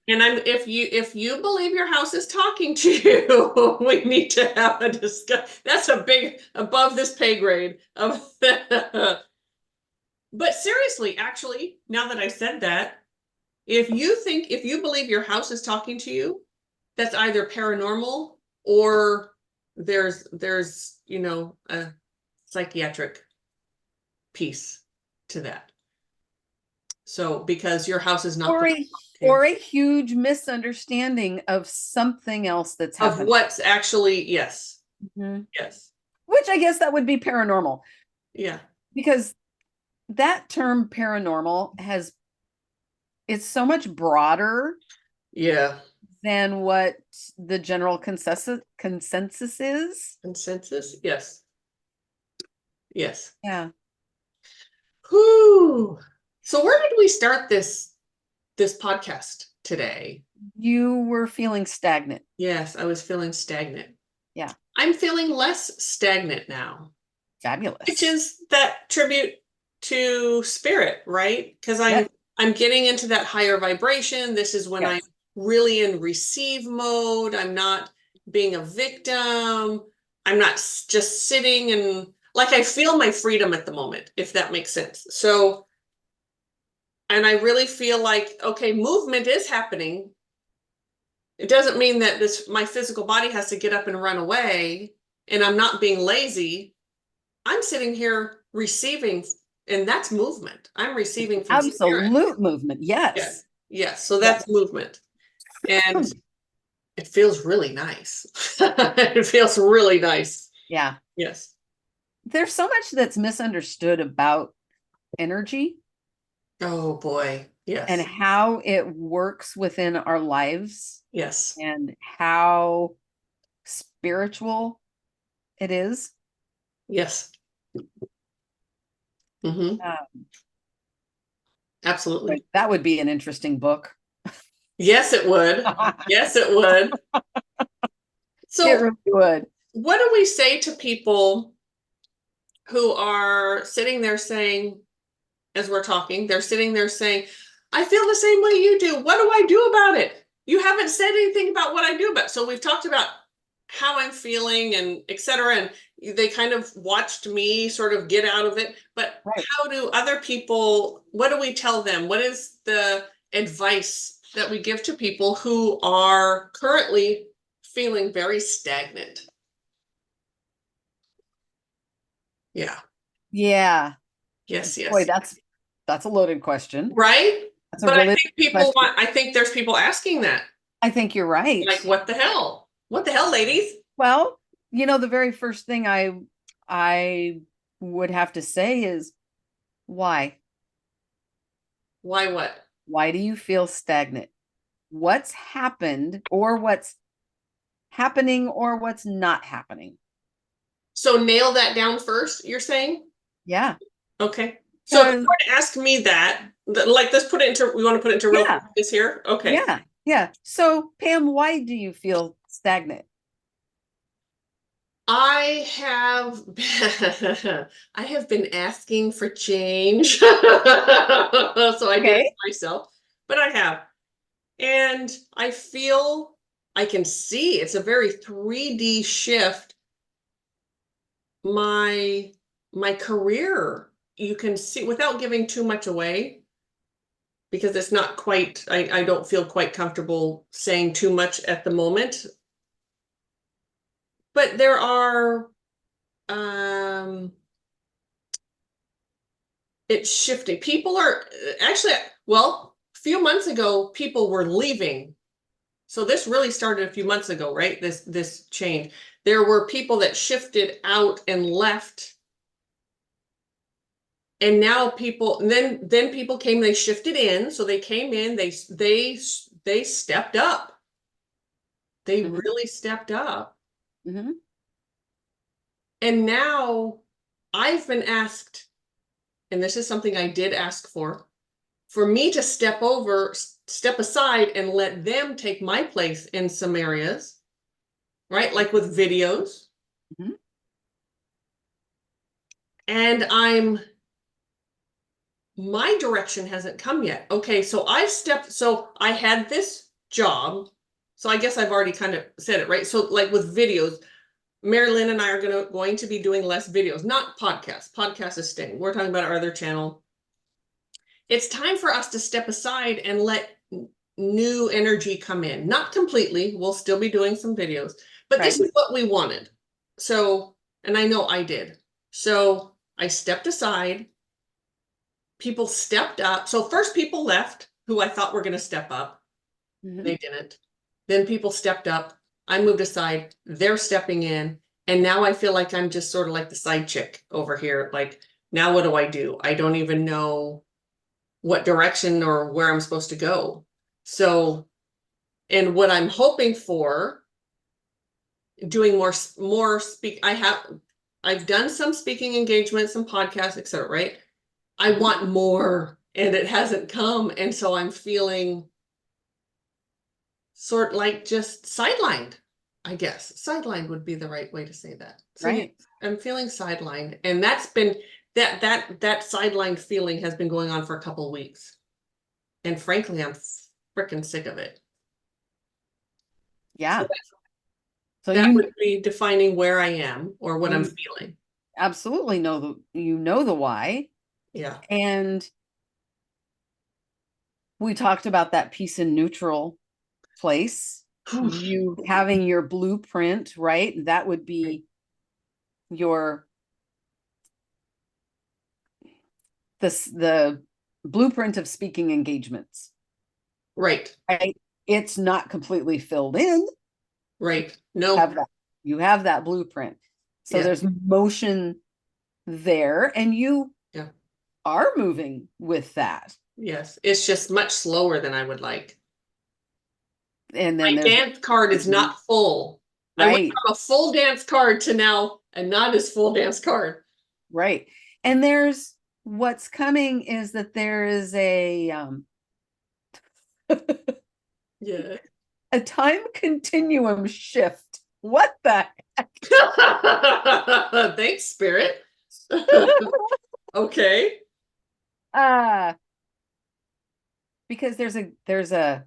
[SPEAKER 1] And if you believe your house is talking to you, we need to have a discuss. That's a big above this pay grade of but seriously, actually, now that I said that, if you believe your house is talking to you, that's either paranormal or there's a psychiatric piece to that. So because your house is not
[SPEAKER 2] or
[SPEAKER 1] going
[SPEAKER 2] a
[SPEAKER 1] to talk to you
[SPEAKER 2] huge misunderstanding of something else that's
[SPEAKER 1] of
[SPEAKER 2] happening.
[SPEAKER 1] what's actually, yes,
[SPEAKER 2] Mhm.
[SPEAKER 1] yes,
[SPEAKER 2] Which I guess that would be paranormal,
[SPEAKER 1] yeah,
[SPEAKER 2] because that term paranormal has it's so much broader
[SPEAKER 1] yeah.
[SPEAKER 2] than what the general consensus is.
[SPEAKER 1] Consensus, yes, yes.
[SPEAKER 2] Yeah.
[SPEAKER 1] Whew. So where did we start this podcast today?
[SPEAKER 2] You were feeling stagnant.
[SPEAKER 1] Yes, I was feeling stagnant.
[SPEAKER 2] Yeah.
[SPEAKER 1] I'm feeling less stagnant now, which
[SPEAKER 2] Fabulous.
[SPEAKER 1] is that tribute to spirit, right? Because
[SPEAKER 2] Yep.
[SPEAKER 1] I'm getting into that higher vibration. This is when I'm
[SPEAKER 2] Yes.
[SPEAKER 1] really in receive mode. I'm not being a victim. I'm not just sitting and like I feel my freedom at the moment, if that makes sense. So, and I really feel like, okay, movement is happening. It doesn't mean that this my physical body has to get up and run away, and I'm not being lazy. I'm sitting here receiving, and that's movement. I'm receiving from spirit.
[SPEAKER 2] Absolute movement.
[SPEAKER 1] Yeah.
[SPEAKER 2] Yes.
[SPEAKER 1] Yes. So
[SPEAKER 2] Yes.
[SPEAKER 1] that's movement. And it feels really nice. It feels really nice.
[SPEAKER 2] Yeah.
[SPEAKER 1] Yes.
[SPEAKER 2] There's so much that's misunderstood about energy
[SPEAKER 1] Oh boy.
[SPEAKER 2] and
[SPEAKER 1] Yes.
[SPEAKER 2] how it works within our lives
[SPEAKER 1] Yes.
[SPEAKER 2] and how spiritual it is.
[SPEAKER 1] Yes. Hmm.
[SPEAKER 2] Uh,
[SPEAKER 1] Absolutely.
[SPEAKER 2] that would be an interesting book.
[SPEAKER 1] Yes, it would. Yes, it would.
[SPEAKER 2] It
[SPEAKER 1] So,
[SPEAKER 2] really would.
[SPEAKER 1] what do we say to people who are sitting there saying, as we're talking, they're sitting there saying, I feel the same way you do. What do I do about it? You haven't said anything about what I do about it. So we've talked about how I'm feeling and et cetera. And they kind of watched me sort of get out of it. But
[SPEAKER 2] Right.
[SPEAKER 1] how do other people, what do we tell them? What is the advice that we give to people who are currently feeling very stagnant? Yeah.
[SPEAKER 2] Yeah.
[SPEAKER 1] Yes,
[SPEAKER 2] Boy,
[SPEAKER 1] yes.
[SPEAKER 2] that's a loaded question.
[SPEAKER 1] Right?
[SPEAKER 2] That's a
[SPEAKER 1] But I
[SPEAKER 2] really
[SPEAKER 1] think
[SPEAKER 2] good question.
[SPEAKER 1] I think there's people asking that.
[SPEAKER 2] I think you're right.
[SPEAKER 1] Like, what the hell? What the hell, ladies?
[SPEAKER 2] Well, the very first thing I would have to say is why?
[SPEAKER 1] Why what?
[SPEAKER 2] Why do you feel stagnant? what's happened or what's happening or what's not happening.
[SPEAKER 1] So nail that down first, you're saying?
[SPEAKER 2] Yeah.
[SPEAKER 1] Okay. So if you
[SPEAKER 2] Because
[SPEAKER 1] were to ask me that, like, let's put it into, we want to put it into real
[SPEAKER 2] yeah,
[SPEAKER 1] focus here? Okay.
[SPEAKER 2] yeah, yeah. So Pam, why do you feel stagnant?
[SPEAKER 1] I have I have been asking for change. So I did it
[SPEAKER 2] Okay.
[SPEAKER 1] myself, but I have. And I feel I can see it's a very 3D shift. My my career, you can see without giving too much away, because it's not quite, I don't feel quite comfortable saying too much at the moment. But there are um it's shifting. People are actually, well, a few months ago, people were leaving. So this really started a few months ago, right? This change. There were people that shifted out and left. And now people, and then people came, they shifted in. So they came in, they stepped up. They
[SPEAKER 2] Mm-hmm.
[SPEAKER 1] really stepped up.
[SPEAKER 2] Mm-hmm.
[SPEAKER 1] And now I've been asked, and this is something I did ask for me to step aside and let them take my place in some areas, right? Like with videos.
[SPEAKER 2] Mm-hmm.
[SPEAKER 1] And my direction hasn't come yet. Okay, so so I had this job. So I guess I've already kind of said it, right? So like with videos, Mari-Lyn and I are going to be doing less videos, not podcasts. Podcast is staying. We're talking about our other channel. It's time for us to step aside and let new energy come in. Not completely, we'll still be doing some videos, but this
[SPEAKER 2] Right.
[SPEAKER 1] is what we wanted. So, and I know I did. So I stepped aside, people stepped up. So first people left who I thought were going to step up.
[SPEAKER 2] Mm-hmm.
[SPEAKER 1] They didn't. Then people stepped up. I moved aside. They're stepping in. And now I feel like I'm just sort of like the side chick over here. Like, now what do? I don't even know what direction or where I'm supposed to go. So, and what I'm hoping for, doing more I've done some speaking engagements, some podcasts, etc., right? I want more and it hasn't come. And so I'm feeling sort like just sidelined, I guess. Sidelined would be the right way to say that. So yeah,
[SPEAKER 2] Right.
[SPEAKER 1] I'm feeling sidelined. And that's been that sidelined feeling has been going on for a couple of weeks. And frankly, I'm freaking sick of it. So
[SPEAKER 2] Yeah. So
[SPEAKER 1] that would be defining where I am or what I'm
[SPEAKER 2] you
[SPEAKER 1] feeling.
[SPEAKER 2] absolutely know the why.
[SPEAKER 1] Yeah.
[SPEAKER 2] And we talked about that peace and neutral place. You having your blueprint, right? That would be your the blueprint of speaking engagements,
[SPEAKER 1] Right.
[SPEAKER 2] right? It's not completely filled in.
[SPEAKER 1] Right.
[SPEAKER 2] You have
[SPEAKER 1] No.
[SPEAKER 2] that, you have that blueprint. So
[SPEAKER 1] Yeah.
[SPEAKER 2] there's motion there, and you
[SPEAKER 1] Yeah.
[SPEAKER 2] are moving with that.
[SPEAKER 1] Yes. It's just much slower than I would like.
[SPEAKER 2] And
[SPEAKER 1] My
[SPEAKER 2] then there's
[SPEAKER 1] dance card is not full. I went
[SPEAKER 2] right,
[SPEAKER 1] from a full dance card to now a not as full dance card.
[SPEAKER 2] right. And there's what's coming is that there is
[SPEAKER 1] Yeah.
[SPEAKER 2] a time continuum shift. What the
[SPEAKER 1] Thanks, Spirit. Okay.
[SPEAKER 2] uh because there's a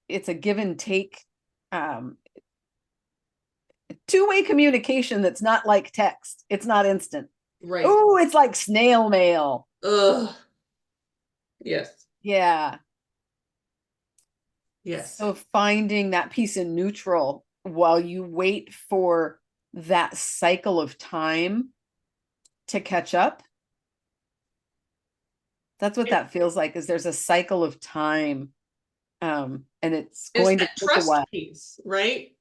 [SPEAKER 2] it's a give and take, um two-way communication that's not like text. It's not instant.
[SPEAKER 1] Right.
[SPEAKER 2] Oh, it's like snail mail.
[SPEAKER 1] Ugh. Yes.
[SPEAKER 2] Yeah.
[SPEAKER 1] Yes.
[SPEAKER 2] So finding that peace in neutral while you wait for that cycle of time to catch up. That's what that feels like, is there's a cycle of time. And it's
[SPEAKER 1] It's
[SPEAKER 2] going to
[SPEAKER 1] that
[SPEAKER 2] take a
[SPEAKER 1] trust
[SPEAKER 2] while.
[SPEAKER 1] piece, right?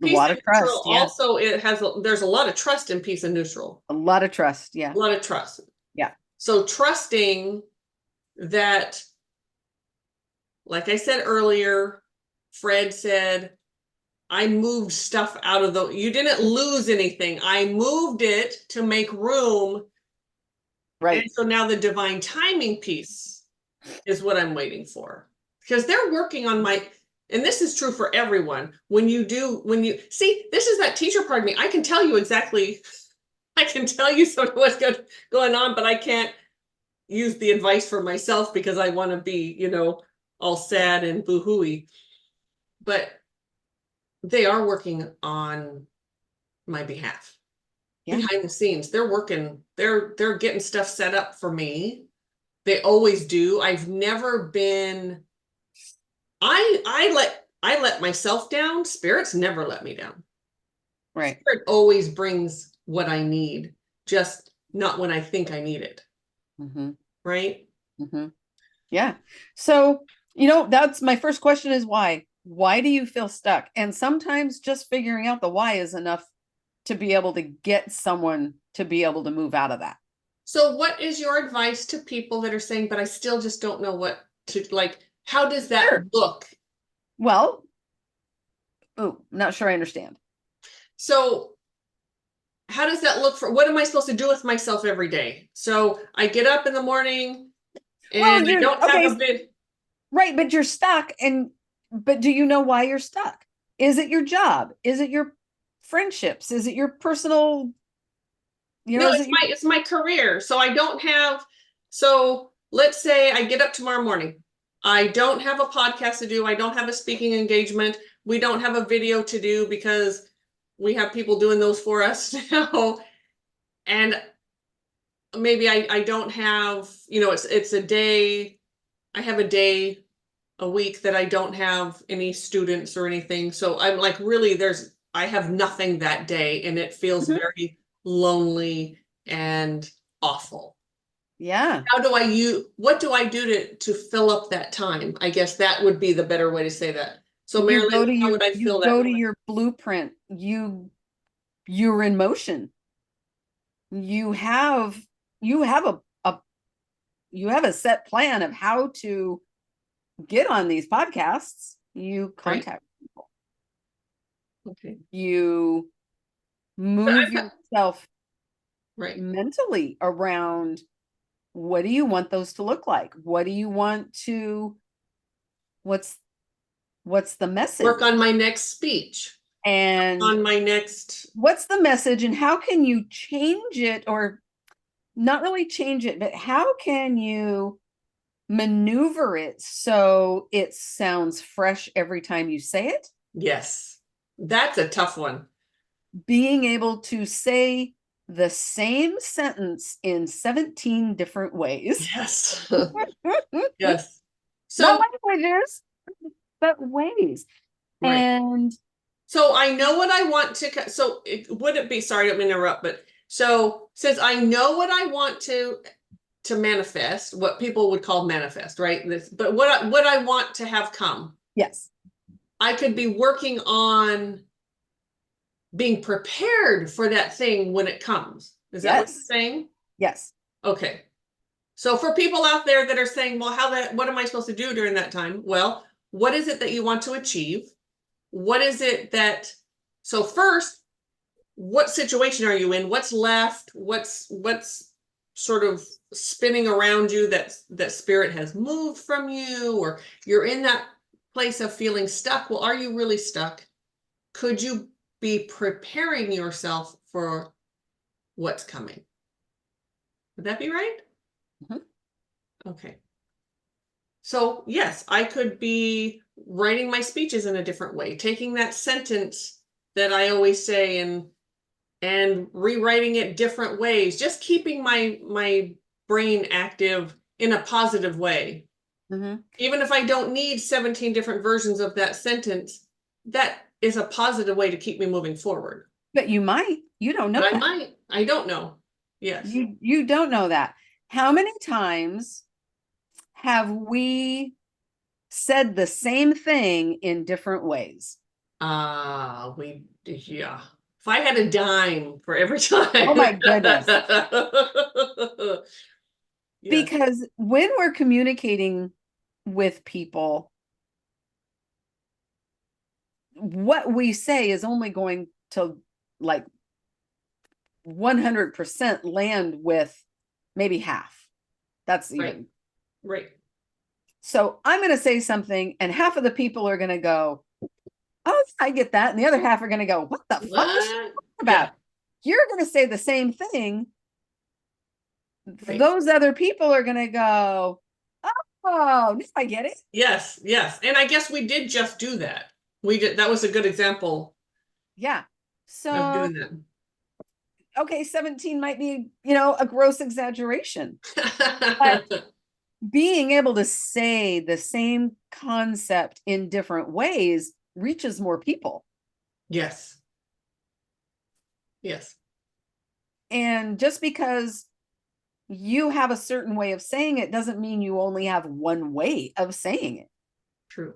[SPEAKER 2] A
[SPEAKER 1] Peace
[SPEAKER 2] lot
[SPEAKER 1] and
[SPEAKER 2] of
[SPEAKER 1] neutral
[SPEAKER 2] trust. Yeah.
[SPEAKER 1] also, there's a lot of trust in peace and neutral.
[SPEAKER 2] A lot of trust. Yeah.
[SPEAKER 1] A lot of trust.
[SPEAKER 2] Yeah.
[SPEAKER 1] So trusting that like I said earlier, Fred said, I moved stuff out of you didn't lose anything. I moved it to make room. And
[SPEAKER 2] Right.
[SPEAKER 1] so now the divine timing piece is what I'm waiting for. Because they're working on and this is true for everyone. When you see, this is that teacher part of me. I can tell you exactly, I can tell you sort of what's going on, but I can't use the advice for myself because I want to be, all sad and boo-hooey. But they are working on my behalf.
[SPEAKER 2] Yeah.
[SPEAKER 1] Behind the scenes. They're working, they're getting stuff set up for me. They always do. I've never been I let myself down. Spirits never let me down.
[SPEAKER 2] Right.
[SPEAKER 1] Spirit always brings what I need, just not when I think I need it.
[SPEAKER 2] Mm-hmm.
[SPEAKER 1] Right?
[SPEAKER 2] Mm-hmm. Yeah. So, that's my first question is why? Why do you feel stuck? And sometimes just figuring out the why is enough to be able to get someone to be able to move out of that.
[SPEAKER 1] So what is your advice to people that are saying, but I still just don't know what to like, how does that
[SPEAKER 2] Sure.
[SPEAKER 1] look?
[SPEAKER 2] Well, I'm not sure I understand.
[SPEAKER 1] So how does that look for what am I supposed to do with myself every day? So I get up in the morning
[SPEAKER 2] Well,
[SPEAKER 1] and I don't have
[SPEAKER 2] okay,
[SPEAKER 1] a bit.
[SPEAKER 2] right, but you're stuck but do you know why you're stuck? Is it your job? Is it your friendships? Is it your personal,
[SPEAKER 1] No,
[SPEAKER 2] is it your
[SPEAKER 1] it's my career. So I don't have, so let's say I get up tomorrow morning. I don't have a podcast to do. I don't have a speaking engagement. We don't have a video to do because we have people doing those for us now. And maybe I don't have, it's a day. I have a day a week that I don't have any students or anything. So I'm like, really, I have nothing that day and it feels
[SPEAKER 2] Mhm.
[SPEAKER 1] very lonely and awful.
[SPEAKER 2] Yeah.
[SPEAKER 1] What do I do to fill up that time? I guess that would be the better way to say that. So Mari-Lyn, how would I
[SPEAKER 2] You
[SPEAKER 1] fill that?
[SPEAKER 2] go to your blueprint. You're in motion. You have you have a you have a set plan of how to get on these podcasts. You
[SPEAKER 1] Right.
[SPEAKER 2] contact people.
[SPEAKER 1] Okay.
[SPEAKER 2] You
[SPEAKER 1] But
[SPEAKER 2] move yourself
[SPEAKER 1] right.
[SPEAKER 2] mentally around what do you want those to look like? What do you want to what's the
[SPEAKER 1] Work
[SPEAKER 2] message?
[SPEAKER 1] on my next speech.
[SPEAKER 2] And
[SPEAKER 1] On my next.
[SPEAKER 2] what's the message and how can you change it or not really change it, but how can you maneuver it so it sounds fresh every time you say it?
[SPEAKER 1] Yes. That's a tough one.
[SPEAKER 2] Being able to say the same sentence in 17 different ways.
[SPEAKER 1] Yes. Yes.
[SPEAKER 2] Not
[SPEAKER 1] So
[SPEAKER 2] languages, but ways.
[SPEAKER 1] right.
[SPEAKER 2] And
[SPEAKER 1] So I know what I want to, so would it be, sorry, I don't mean to interrupt, but so since I know what I want to manifest, what people would call manifest, right? But what I want to have come,
[SPEAKER 2] yes,
[SPEAKER 1] I could be working on being prepared for that thing when it comes. Is that what you're
[SPEAKER 2] yes,
[SPEAKER 1] saying?
[SPEAKER 2] yes.
[SPEAKER 1] Okay. So for people out there that are saying, well, what am I supposed to do during that time? Well, what is it that you want to achieve? What is it so first, what situation are you in? What's left? What's sort of spinning around you that spirit has moved from you, or you're in that place of feeling stuck? Well, are you really stuck? Could you be preparing yourself for what's coming? Would that be right?
[SPEAKER 2] Mhm.
[SPEAKER 1] Okay. So yes, I could be writing my speeches in a different way, taking that sentence that I always say and rewriting it different ways, just keeping my brain active in a positive way.
[SPEAKER 2] Mhm.
[SPEAKER 1] Even if I don't need 17 different versions of that sentence, that is a positive way to keep me moving forward.
[SPEAKER 2] But you don't
[SPEAKER 1] But
[SPEAKER 2] know
[SPEAKER 1] I
[SPEAKER 2] that.
[SPEAKER 1] might, I don't know. Yes.
[SPEAKER 2] You don't know that. How many times have we said the same thing in different ways?
[SPEAKER 1] Yeah. If I had a dime for every time.
[SPEAKER 2] Oh my goodness.
[SPEAKER 1] Yes.
[SPEAKER 2] Because when we're communicating with people, what we say is only going to like 100% land with maybe half. That's even
[SPEAKER 1] right.
[SPEAKER 2] So I'm going to say something, and half of the people are going to go, "Oh, I get that," and the other half are going to go, "What the fuck is she talking about?" You're going to say the same thing.
[SPEAKER 1] Right.
[SPEAKER 2] Those other people are going to go, "Oh, I get it."
[SPEAKER 1] Yes, yes. And I guess we did just do that. We did. That was a good example
[SPEAKER 2] Yeah.
[SPEAKER 1] of
[SPEAKER 2] So,
[SPEAKER 1] doing that.
[SPEAKER 2] okay, 17 might be, a gross exaggeration, but being able to say the same concept in different ways reaches more people.
[SPEAKER 1] Yes. Yes.
[SPEAKER 2] And just because you have a certain way of saying it doesn't mean you only have one way of saying it.
[SPEAKER 1] True.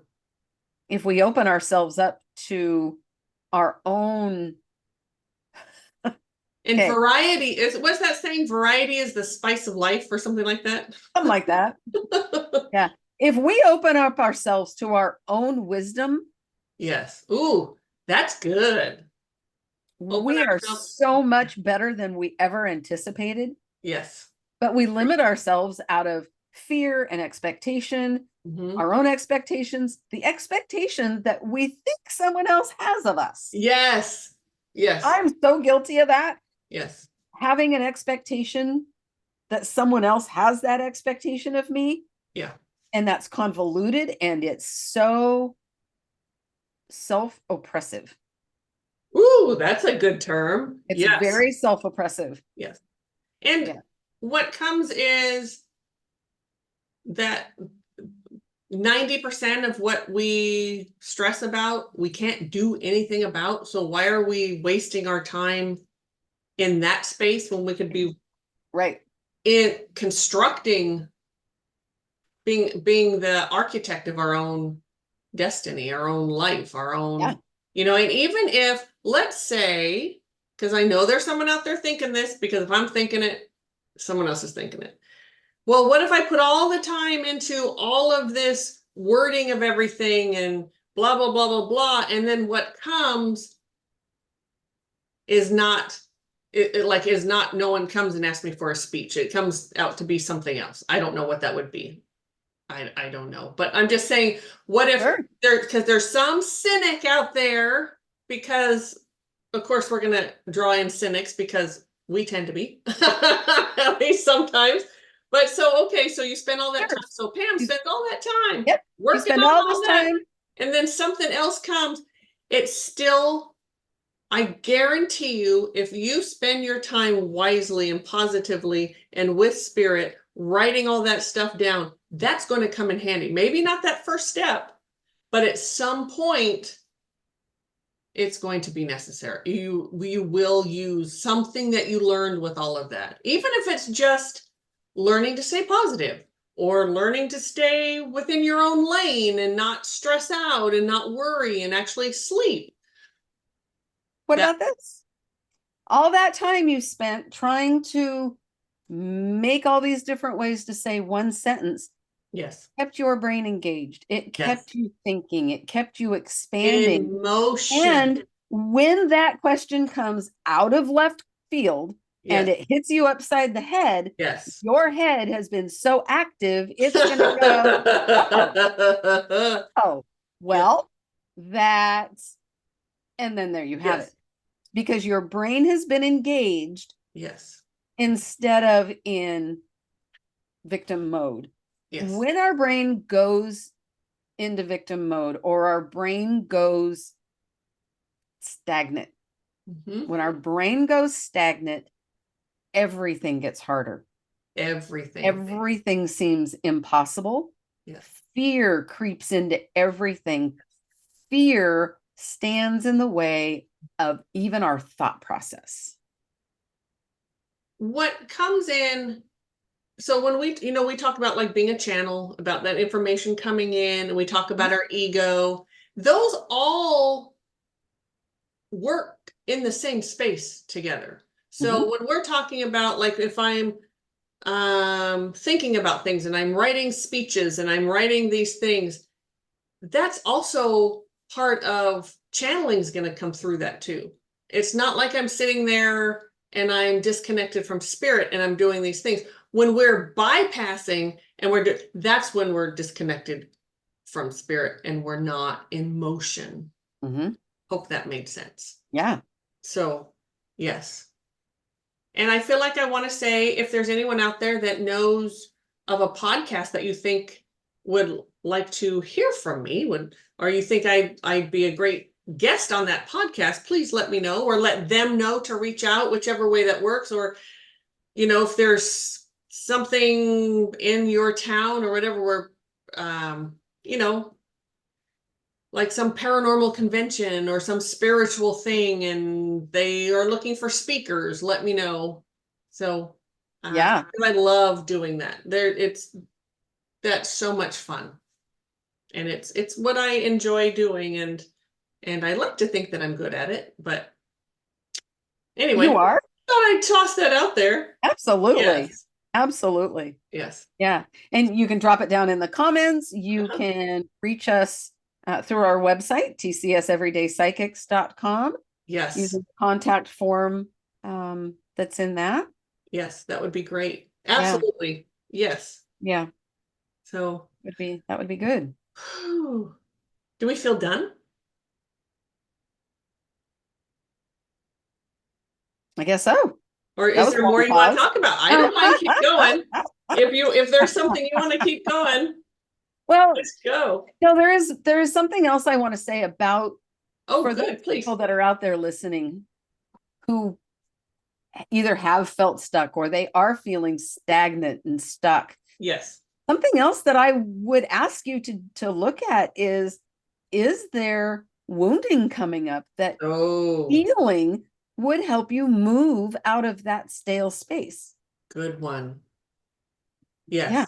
[SPEAKER 2] If we open ourselves up to our own.
[SPEAKER 1] And
[SPEAKER 2] Okay,
[SPEAKER 1] variety is, what's that saying? Variety is the spice of life or something like that.
[SPEAKER 2] something like that. Yeah. If we open up ourselves to our own wisdom,
[SPEAKER 1] Yes. Ooh, that's good. Open
[SPEAKER 2] we are
[SPEAKER 1] ourselves.
[SPEAKER 2] so much better than we ever anticipated.
[SPEAKER 1] Yes.
[SPEAKER 2] But we limit ourselves out of fear and expectation, our own expectations, the expectation that we think someone else has of us.
[SPEAKER 1] Yes. Yes.
[SPEAKER 2] I'm so guilty of that.
[SPEAKER 1] Yes.
[SPEAKER 2] Having an expectation that someone else has that expectation of me.
[SPEAKER 1] Yeah.
[SPEAKER 2] And that's convoluted, and it's so self-oppressive.
[SPEAKER 1] Ooh, that's a good term.
[SPEAKER 2] It's
[SPEAKER 1] Yes.
[SPEAKER 2] very self-oppressive.
[SPEAKER 1] Yes. And what comes is that 90% of what we stress about, we can't do anything about. So why are we wasting our time in that space when we could be
[SPEAKER 2] right
[SPEAKER 1] in constructing, being the architect of our own destiny, our own life, our own, and even if, let's say, because I know there's someone out there thinking this, because if I'm thinking it, someone else is thinking it. Well, what if I put all the time into all of this wording of everything and blah, blah, blah, blah, blah, and then what comes is not, is not, no one comes and asks me for a speech. It comes out to be something else. I don't know what that would be. I don't know, but I'm just saying, what if because there's some cynic out there, because of course we're going to draw in cynics because we tend to be, at least sometimes. But so, okay, so you spend all that time. So Pam spends all that time working on all that. Time. And then something else comes. It's still, I guarantee you, if you spend your time wisely and positively and with spirit, writing all that stuff down, that's going to come in handy. Maybe not that first step, but at some point, it's going to be necessary. You will use something that you learned with all of that, even if it's just learning to stay positive or learning to stay within your own lane and not stress out and not worry and actually sleep.
[SPEAKER 2] What about this? All that time you spent trying to make all these different ways to say one sentence kept your brain engaged. It kept you thinking. It kept you expanding.
[SPEAKER 1] In motion.
[SPEAKER 2] And when that question comes out of left field and it hits you upside the head, your head has been so active, it's going to go, oh, well, that's, and then there you have it. Because your brain has been engaged instead of in victim mode. When our brain goes into victim mode, or our brain goes stagnant, when our brain goes stagnant, everything gets harder. Everything seems impossible. Fear creeps into everything. Fear stands in the way of even our thought process.
[SPEAKER 1] What comes in, so when we talk about like being a channel, about that information coming in, and we talk about our ego, those all work in the same space together. So when we're talking about, like, if I'm thinking about things and I'm writing speeches and I'm writing these things, that's also part of channeling is going to come through that too. It's not like I'm sitting there and I'm disconnected from spirit and I'm doing these things. When we're bypassing and that's when we're disconnected from spirit and we're not in motion. Hope that made sense.
[SPEAKER 2] Yeah.
[SPEAKER 1] So, yes. And I feel like I want to say, if there's anyone out there that knows of a podcast that you think would like to hear from me, or you think I'd be a great guest on that podcast, please let me know, or let them know to reach out, whichever way that works. Or, if there's something in your town or whatever where, like some paranormal convention or some spiritual thing and they are looking for speakers, let me know. So
[SPEAKER 2] yeah,
[SPEAKER 1] I love doing that. That's so much fun. And it's what I enjoy doing, and I like to think that I'm good at it, but anyway,
[SPEAKER 2] you are.
[SPEAKER 1] thought I'd toss that out there.
[SPEAKER 2] Absolutely.
[SPEAKER 1] Yes.
[SPEAKER 2] Absolutely.
[SPEAKER 1] Yes.
[SPEAKER 2] Yeah. And you can drop it down in the comments. You can reach us through our website, tcseverydaypsychics.com.
[SPEAKER 1] Yes.
[SPEAKER 2] Use the contact form that's in that.
[SPEAKER 1] Yes, that would be great. Absolutely. Yeah. Yes.
[SPEAKER 2] Yeah.
[SPEAKER 1] So
[SPEAKER 2] That would be good.
[SPEAKER 1] do we feel done?
[SPEAKER 2] I guess so.
[SPEAKER 1] Or is there more you want to talk about? I don't mind keep going. If there's something you want to keep going,
[SPEAKER 2] well,
[SPEAKER 1] let's go.
[SPEAKER 2] No, there is something else I want to say about
[SPEAKER 1] for the
[SPEAKER 2] people that are out there listening who either have felt stuck or they are feeling stagnant and stuck.
[SPEAKER 1] Yes.
[SPEAKER 2] Something else that I would ask you to look at is there wounding coming up that healing would help you move out of that stale space?
[SPEAKER 1] Good one. Yes.
[SPEAKER 2] Yeah.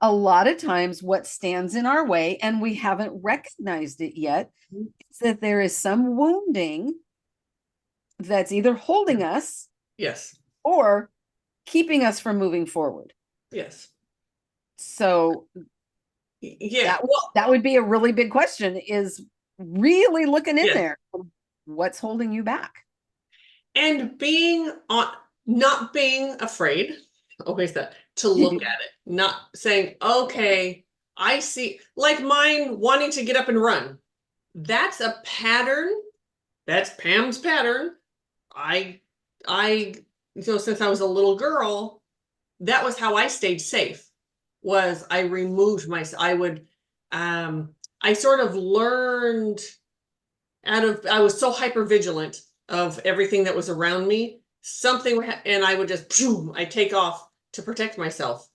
[SPEAKER 2] A lot of times what stands in our way, and we haven't recognized it yet, is that there is some wounding that's either holding us,
[SPEAKER 1] yes,
[SPEAKER 2] or keeping us from moving forward.
[SPEAKER 1] Yes.
[SPEAKER 2] So
[SPEAKER 1] yeah,
[SPEAKER 2] that would be a really big question, is really looking in there. What's holding you back? And
[SPEAKER 1] not being afraid, always that, to look at it, not saying, okay, I see, like mine wanting to get up and run. That's a pattern. That's Pam's pattern. Since I was a little girl, that was how I stayed safe, was I removed myself. I sort of learned I was so hyper vigilant of everything that was around me. And I would just, I take off to protect myself.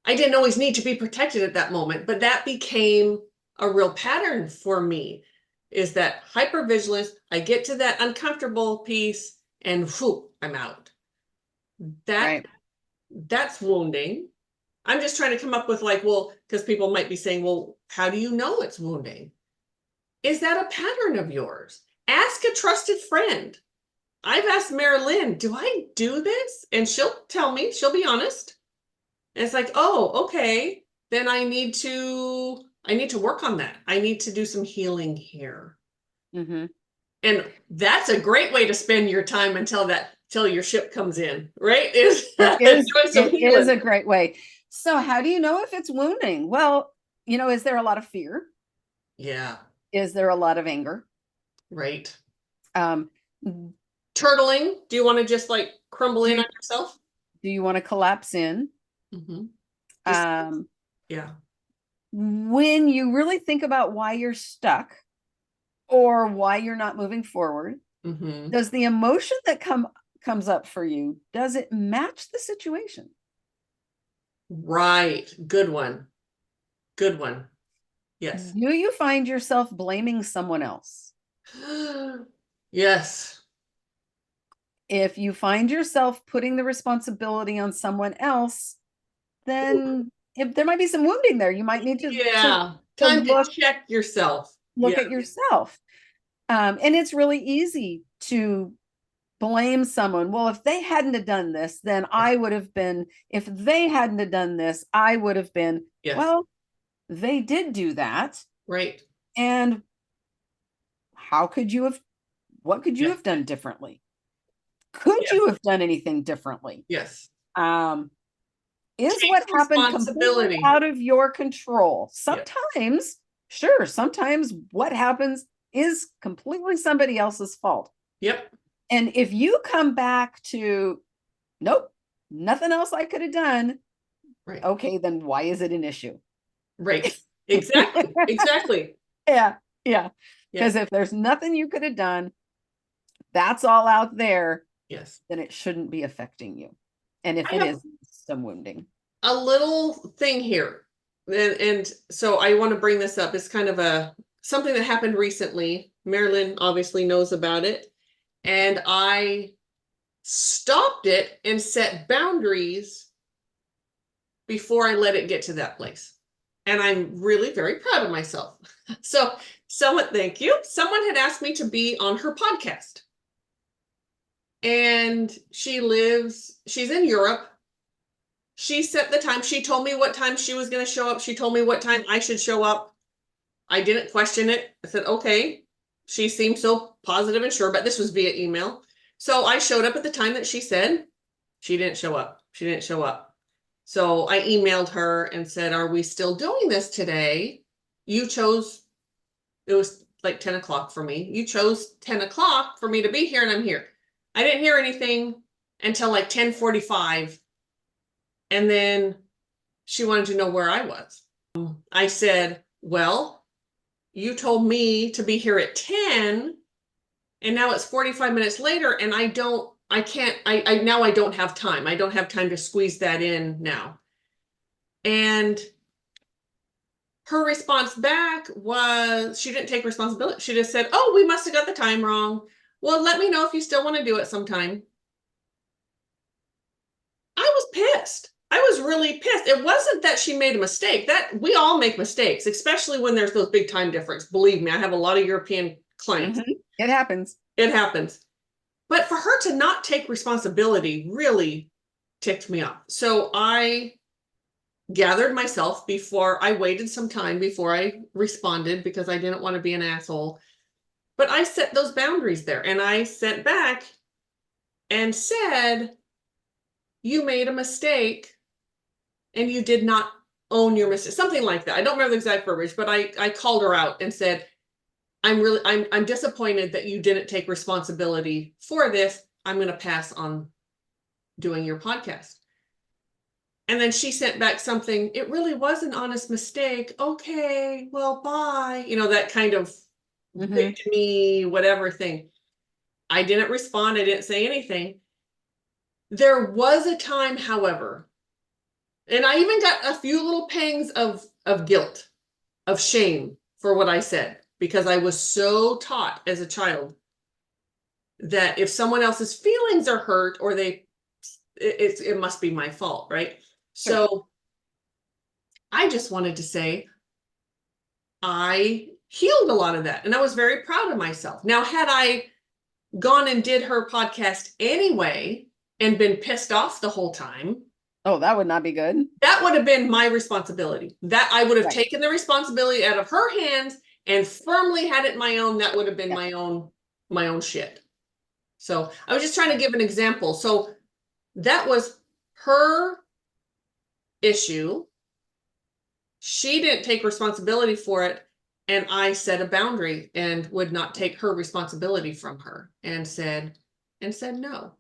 [SPEAKER 1] I didn't always need to be protected at that moment, but that became a real pattern for me, is that hypervigilance. I get to that uncomfortable piece and I'm out. That's wounding. I'm just trying to come up with because people might be saying, well, how do you know it's wounding? Is that a pattern of yours? Ask a trusted friend. I've asked Mari-Lyn, do I do this? And she'll tell me, she'll be honest. And it's like, oh, okay, then I need to work on that. I need to do some healing here.
[SPEAKER 2] Mm-hmm.
[SPEAKER 1] And that's a great way to spend your time until your ship comes in, right? It
[SPEAKER 2] is a great way. So how do you know if it's wounding? Well, is there a lot of fear?
[SPEAKER 1] Yeah.
[SPEAKER 2] Is there a lot of anger?
[SPEAKER 1] Right. Turtling. Do you want to just crumble in on yourself?
[SPEAKER 2] Do you want to collapse in?
[SPEAKER 1] Mm-hmm.
[SPEAKER 2] Yeah. When you really think about why you're stuck or why you're not moving forward, does the emotion that comes up for you, does it match the situation?
[SPEAKER 1] Right. Good one. Good one. Yes.
[SPEAKER 2] Do you find yourself blaming someone else?
[SPEAKER 1] Yes.
[SPEAKER 2] If you find yourself putting the responsibility on someone else, then there might be some wounding there. You might need to
[SPEAKER 1] time to check yourself.
[SPEAKER 2] Look at yourself. And it's really easy to blame someone. Well, if they hadn't have done this, then I would have been. If they hadn't have done this, I would have been. Yes. Well, they did do that.
[SPEAKER 1] Right.
[SPEAKER 2] And what could you
[SPEAKER 1] Yeah.
[SPEAKER 2] have done differently? Could
[SPEAKER 1] Yes.
[SPEAKER 2] you have done anything differently?
[SPEAKER 1] Yes.
[SPEAKER 2] Is
[SPEAKER 1] Take
[SPEAKER 2] what happened completely
[SPEAKER 1] responsibility.
[SPEAKER 2] out of your control?
[SPEAKER 1] Yeah.
[SPEAKER 2] Sometimes, sure, sometimes what happens is completely somebody else's fault.
[SPEAKER 1] Yep.
[SPEAKER 2] And if you come back to, nope, nothing else I could have done,
[SPEAKER 1] Right.
[SPEAKER 2] okay, then why is it an issue?
[SPEAKER 1] Right. Exactly. Exactly.
[SPEAKER 2] Yeah, yeah. Because
[SPEAKER 1] Yeah.
[SPEAKER 2] if there's nothing you could have done, that's all out there,
[SPEAKER 1] Yes.
[SPEAKER 2] then it shouldn't be affecting you. And if
[SPEAKER 1] I
[SPEAKER 2] it
[SPEAKER 1] have
[SPEAKER 2] is, some wounding.
[SPEAKER 1] a little thing here. And so I want to bring this up. It's kind of something that happened recently. Mari-Lyn obviously knows about it. And I stopped it and set boundaries before I let it get to that place. And I'm really very proud of myself. So thank you. Someone had asked me to be on her podcast. And she's in Europe. She set the time. She told me what time she was going to show up. She told me what time I should show up. I didn't question it. I said, okay. She seemed so positive and sure, but this was via email. So I showed up at the time that she said. She didn't show up. She didn't show up. So I emailed her and said, are we still doing this today? You chose, it was like 10 o'clock for me. You chose 10 o'clock for me to be here, and I'm here. I didn't hear anything until like 10:45. And then she wanted to know where I was. I said, well, you told me to be here at 10, and now it's 45 minutes later, and now I don't have time. I don't have time to squeeze that in now. And her response back was, she didn't take responsibility. She just said, oh, we must have got the time wrong. Well, let me know if you still want to do it sometime. I was pissed. I was really pissed. It wasn't that she made a mistake. That we all make mistakes, especially when there's those big time difference. Believe me, I have a lot of European clients.
[SPEAKER 2] It happens.
[SPEAKER 1] It happens. But for her to not take responsibility really ticked me off. So I gathered myself before I waited some time before I responded because I didn't want to be an asshole. But I set those boundaries there, and I sent back and said, you made a mistake and you did not own your mistake. Something like that. I don't remember the exact verbiage, but I called her out and said, I'm disappointed that you didn't take responsibility for this. I'm going to pass on doing your podcast. And then she sent back something, it really was an honest mistake. Okay, well, bye. You know, that kind of victim-y, whatever thing. I didn't respond. I didn't say anything. There was a time, however, and I even got a few little pangs of guilt, of shame for what I said, because I was so taught as a child that if someone else's feelings are hurt or it must be my fault, right?
[SPEAKER 2] Sure.
[SPEAKER 1] So I just wanted to say I healed a lot of that, and I was very proud of myself. Now, had I gone and did her podcast anyway and been pissed off the whole time,
[SPEAKER 2] oh, that would not be good.
[SPEAKER 1] that would have been my responsibility. That I would have
[SPEAKER 2] Right.
[SPEAKER 1] taken the responsibility out of her hands and firmly had it my own. That would have been my own shit. So I was just trying to give an example. So that was her issue. She didn't take responsibility for it, and I set a boundary and would not take her responsibility from her and said no.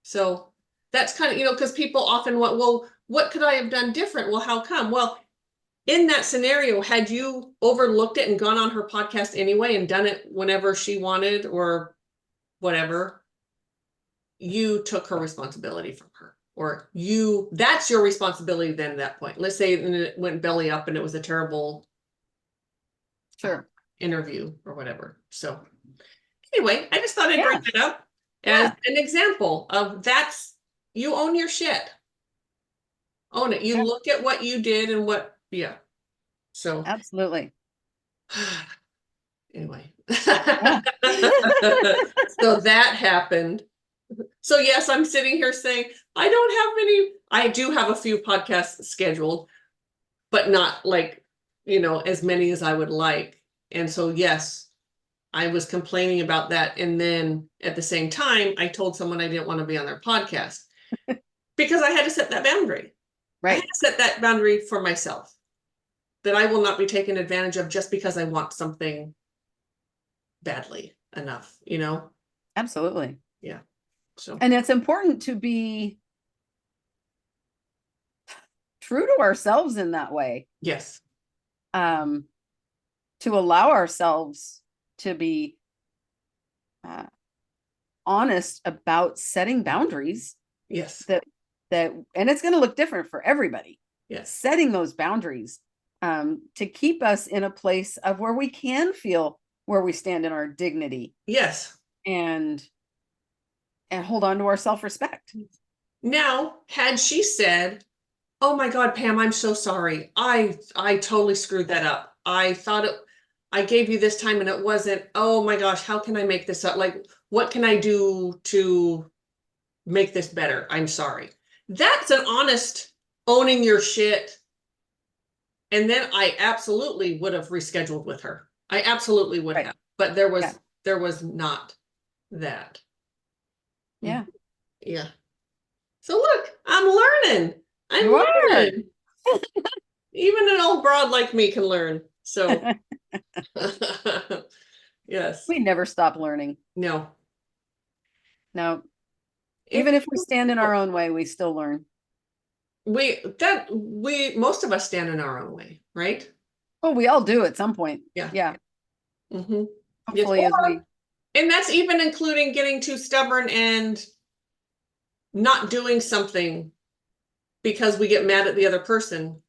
[SPEAKER 1] So that's kind of, because people often want, well, what could I have done different? Well, how come? Well, in that scenario, had you overlooked it and gone on her podcast anyway and done it whenever she wanted or whatever, you took her responsibility from her. Or that's your responsibility then at that point. Let's say it went belly up and it was a terrible interview or whatever. So anyway, I just thought I'd bring it up as an example of you own your shit. Own it. You look at what you did and so
[SPEAKER 2] absolutely.
[SPEAKER 1] Anyway. So that happened. So yes, I'm sitting here saying I do have a few podcasts scheduled, but not like, as many as I would like. And so yes, I was complaining about that. And then at the same time, I told someone I didn't want to be on their podcast because I had to set that boundary. I had
[SPEAKER 2] Right.
[SPEAKER 1] to set that boundary for myself, that I will not be taken advantage of just because I want something badly enough, you know?
[SPEAKER 2] Absolutely.
[SPEAKER 1] Yeah. So,
[SPEAKER 2] And it's important to be true to ourselves in that way.
[SPEAKER 1] yes.
[SPEAKER 2] Um, to allow ourselves to be uh, honest about setting boundaries
[SPEAKER 1] Yes.
[SPEAKER 2] that and it's going to look different for everybody.
[SPEAKER 1] Yes.
[SPEAKER 2] Setting those boundaries to keep us in a place of where we can feel where we stand in our dignity
[SPEAKER 1] Yes.
[SPEAKER 2] and hold on to our self-respect.
[SPEAKER 1] Now, had she said, "Oh my God, Pam, I'm so sorry. I totally screwed that up. I thought I gave you this time and it wasn't. Oh my gosh, how can I make this up? Like, what can I do to make this better? I'm sorry." That's an honest owning your shit. And then I absolutely would have rescheduled with her. I absolutely would
[SPEAKER 2] Right.
[SPEAKER 1] have. But there
[SPEAKER 2] Yeah.
[SPEAKER 1] was not that.
[SPEAKER 2] Yeah.
[SPEAKER 1] Yeah. So look, I'm learning. I'm
[SPEAKER 2] You are.
[SPEAKER 1] learning. Even an old broad like me can learn. So yes.
[SPEAKER 2] We never stop learning.
[SPEAKER 1] No.
[SPEAKER 2] No, even if we stand in our own way, we still learn.
[SPEAKER 1] We most of us stand in our own way, right?
[SPEAKER 2] Oh, we all do at some point.
[SPEAKER 1] Yeah.
[SPEAKER 2] Yeah.
[SPEAKER 1] Mm-hmm. Yes.
[SPEAKER 2] Hopefully, as we
[SPEAKER 1] And that's even including getting too stubborn and not doing something because we get mad at the other person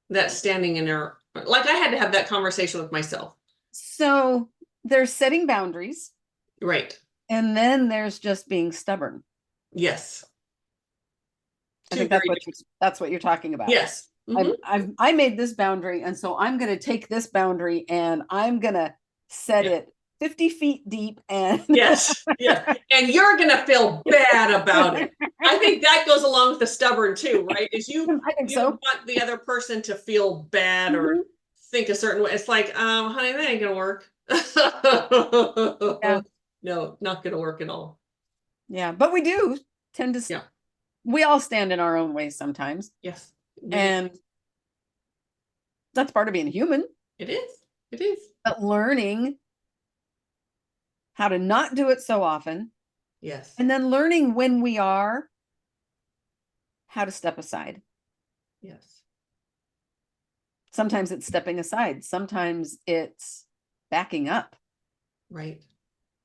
[SPEAKER 1] that's standing in our, like I had to have that conversation with myself.
[SPEAKER 2] so there's setting boundaries,
[SPEAKER 1] Right.
[SPEAKER 2] and then there's just being stubborn.
[SPEAKER 1] Yes.
[SPEAKER 2] I
[SPEAKER 1] Two
[SPEAKER 2] think
[SPEAKER 1] very
[SPEAKER 2] that's what you're talking about.
[SPEAKER 1] yes. Mm-hmm.
[SPEAKER 2] I made this boundary, and so I'm going to take this boundary and I'm going to set
[SPEAKER 1] Yeah.
[SPEAKER 2] it 50 feet deep. And
[SPEAKER 1] Yes. Yeah. And you're gonna feel bad about it. I think that goes along with the stubborn too, right? Is
[SPEAKER 2] I think
[SPEAKER 1] you
[SPEAKER 2] so.
[SPEAKER 1] want the other person to feel bad or
[SPEAKER 2] Mhm.
[SPEAKER 1] think a certain way. It's like, honey, that ain't gonna work.
[SPEAKER 2] Yeah.
[SPEAKER 1] No, not gonna work at all.
[SPEAKER 2] Yeah. But we do tend to,
[SPEAKER 1] Yeah.
[SPEAKER 2] we all stand in our own ways sometimes.
[SPEAKER 1] Yes.
[SPEAKER 2] And that's part of being human.
[SPEAKER 1] It is. It is.
[SPEAKER 2] But learning how to not do it so often,
[SPEAKER 1] Yes.
[SPEAKER 2] and then learning when we are, how to step aside.
[SPEAKER 1] Yes.
[SPEAKER 2] Sometimes it's stepping aside. Sometimes it's backing up.
[SPEAKER 1] Right.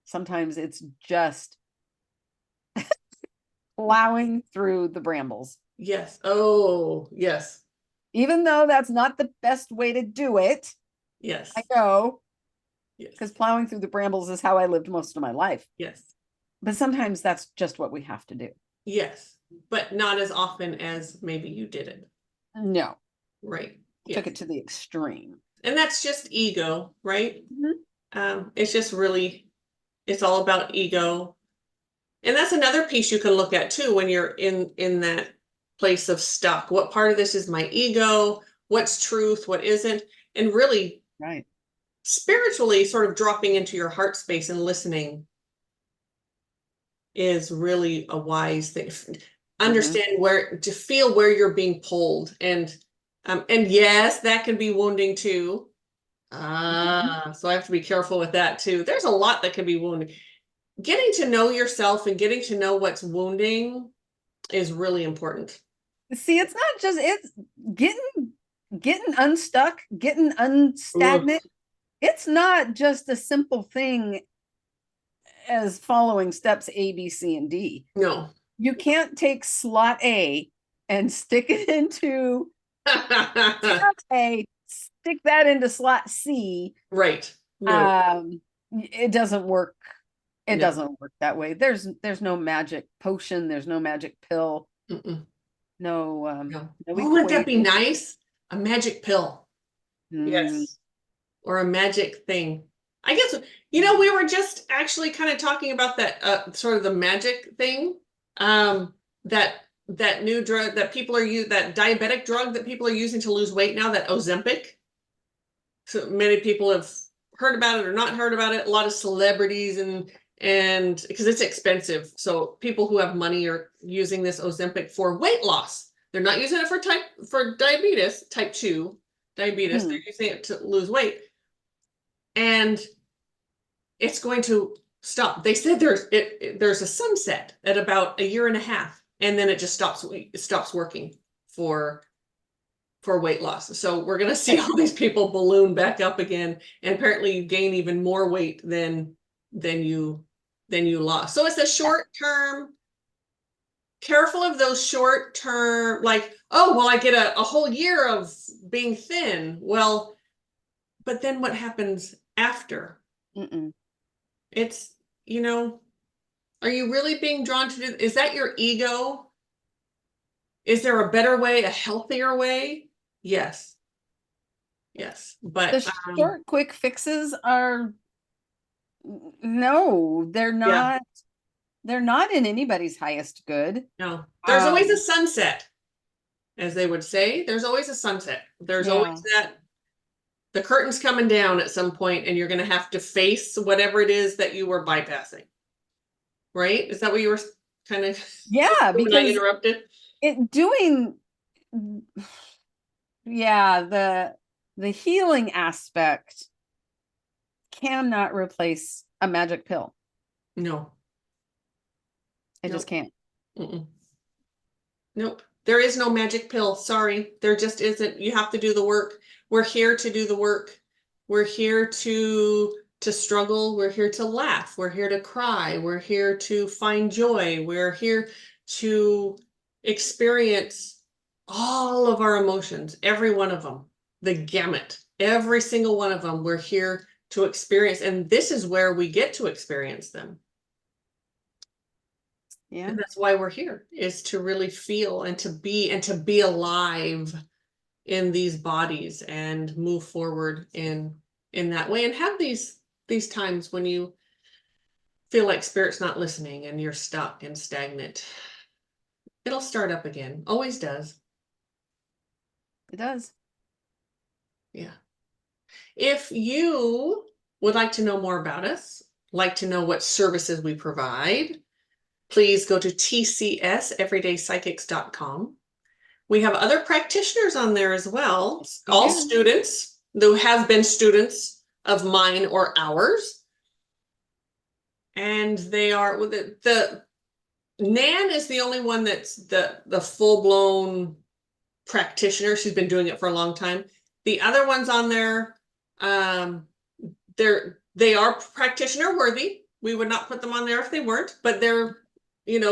[SPEAKER 2] Sometimes it's just plowing through the brambles.
[SPEAKER 1] Yes. Oh, yes.
[SPEAKER 2] Even though that's not the best way to do it,
[SPEAKER 1] Yes.
[SPEAKER 2] I know,
[SPEAKER 1] Yes.
[SPEAKER 2] because plowing through the brambles is how I lived most of my life.
[SPEAKER 1] Yes.
[SPEAKER 2] But sometimes that's just what we have to do.
[SPEAKER 1] Yes. But not as often as maybe you did it.
[SPEAKER 2] No.
[SPEAKER 1] Right.
[SPEAKER 2] Took it to the extreme.
[SPEAKER 1] And that's just ego, right?
[SPEAKER 2] Mm-hmm.
[SPEAKER 1] It's just really, it's all about ego. And that's another piece you can look at too when you're in that place of stuck. What part of this is my ego? What's truth? What isn't? And really
[SPEAKER 2] Right.
[SPEAKER 1] spiritually sort of dropping into your heart space and listening is really a wise thing. Understand where to feel where you're being pulled. And yes, that can be wounding too. So I have to be careful with that too. There's a lot that can be wounding. Getting to know yourself and getting to know what's wounding is really important.
[SPEAKER 2] See, it's not just, it's getting unstuck, getting unstagnant.
[SPEAKER 1] Ugh.
[SPEAKER 2] It's not just a simple thing as following steps A, B, C, and D.
[SPEAKER 1] No.
[SPEAKER 2] You can't take slot A and stick it into slot A, stick that into slot C.
[SPEAKER 1] Right. No.
[SPEAKER 2] It doesn't work. It
[SPEAKER 1] No.
[SPEAKER 2] doesn't work that way. There's no magic potion. There's no magic pill.
[SPEAKER 1] Mm-mm.
[SPEAKER 2] No.
[SPEAKER 1] No.
[SPEAKER 2] No
[SPEAKER 1] Oh, wouldn't that be
[SPEAKER 2] equation.
[SPEAKER 1] nice? A magic pill. Yes. Or a magic thing. I guess, we were just actually kind of talking about that sort of the magic thing. That new drug that people are using, that diabetic drug that people are using to lose weight now, that Ozempic. So many people heard about it or not heard about it, a lot of celebrities and because it's expensive. So people who have money are using this Ozempic for weight loss. They're not using it for diabetes, type 2 diabetes. They're using it to lose weight. And it's going to stop. They said there's a sunset at about a year and a half, and then it just stops working for weight loss. So we're gonna see all these people balloon back up again, and apparently you gain even more weight than you lost. So it's a short term. Careful of those short term, like, oh well, I get a whole year of being thin. Well, but then what happens after? It's, are you really being drawn to do? Is that your ego? Is there a better way, a healthier way? Yes. Yes. But
[SPEAKER 2] the short, quick fixes are no, they're not.
[SPEAKER 1] Yeah.
[SPEAKER 2] They're not in anybody's highest good.
[SPEAKER 1] No. There's always a sunset, as they would say. There's always a sunset. There's always that the curtain's coming down at some point, and you're going to have to face whatever it is that you were bypassing. Right? Is that what you were kind of?
[SPEAKER 2] Yeah,
[SPEAKER 1] because I interrupted.
[SPEAKER 2] The healing aspect cannot replace a magic pill.
[SPEAKER 1] No.
[SPEAKER 2] It just can't.
[SPEAKER 1] Nope. There is no magic pill. Sorry. There just isn't. You have to do the work. We're here to do the work. We're here to struggle. We're here to laugh. We're here to cry. We're here to find joy. We're here to experience all of our emotions, every one of them, the gamut, every single one of them. We're here to experience, and this is where we get to experience them. Yeah. And that's why we're here, is to really feel and to be alive in these bodies and move forward in that way, and have these times when you feel like spirit's not listening and you're stuck and stagnant. It'll start up again. Always does.
[SPEAKER 2] It does.
[SPEAKER 1] Yeah. If you would like to know more about us, like to know what services we provide, please go to tcseverydayspsychics.com. We have other practitioners on there as well, all students who have been students of mine or ours. And they are, the Nan is the only one that's the full-blown practitioner. She's been doing it for a long time. The other ones on there, they are practitioner worthy. We would not put them on there if they weren't, but they're,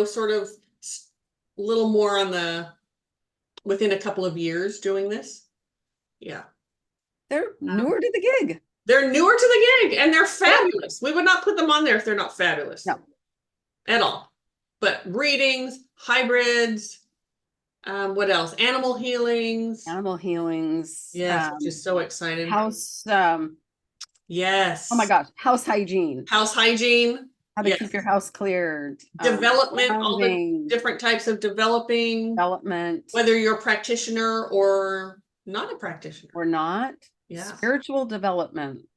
[SPEAKER 1] sort of a little more on within a couple of years doing this. Yeah.
[SPEAKER 2] They're newer to the gig.
[SPEAKER 1] They're newer to the gig, and they're fabulous. We would not put them on there if they're not fabulous. No. At all. But readings, hybrids, what else? Animal healings. Yes, which is so exciting.
[SPEAKER 2] House.
[SPEAKER 1] Yes.
[SPEAKER 2] Oh my gosh. House hygiene.
[SPEAKER 1] How
[SPEAKER 2] to keep your house cleared.
[SPEAKER 1] Development, all the different types of development. Whether you're a practitioner or not a practitioner.
[SPEAKER 2] Or not. Yeah. Spiritual development.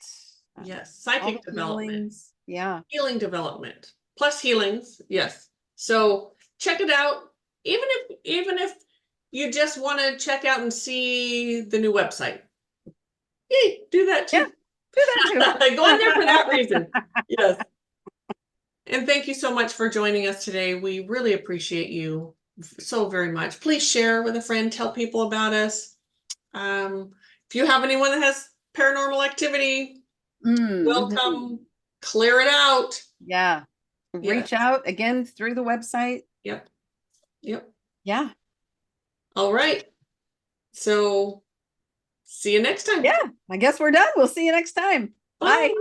[SPEAKER 1] Yes. Psychic development.
[SPEAKER 2] Healings. Yeah.
[SPEAKER 1] Healing development. Plus healings. Yes. So check it out. Even if you just want to check out and see the new website. Yay, do that too. Yeah, do that too. Go in there for that reason. Yes. And thank you so much for joining us today. We really appreciate you so very much. Please share with a friend, tell people about us. If you have anyone that has paranormal activity, welcome, clear it out.
[SPEAKER 2] Yeah. Reach out again through the website.
[SPEAKER 1] Yep.
[SPEAKER 2] Yeah.
[SPEAKER 1] All right. So see you next time.
[SPEAKER 2] Yeah, I guess we're done. We'll see you next time. Bye.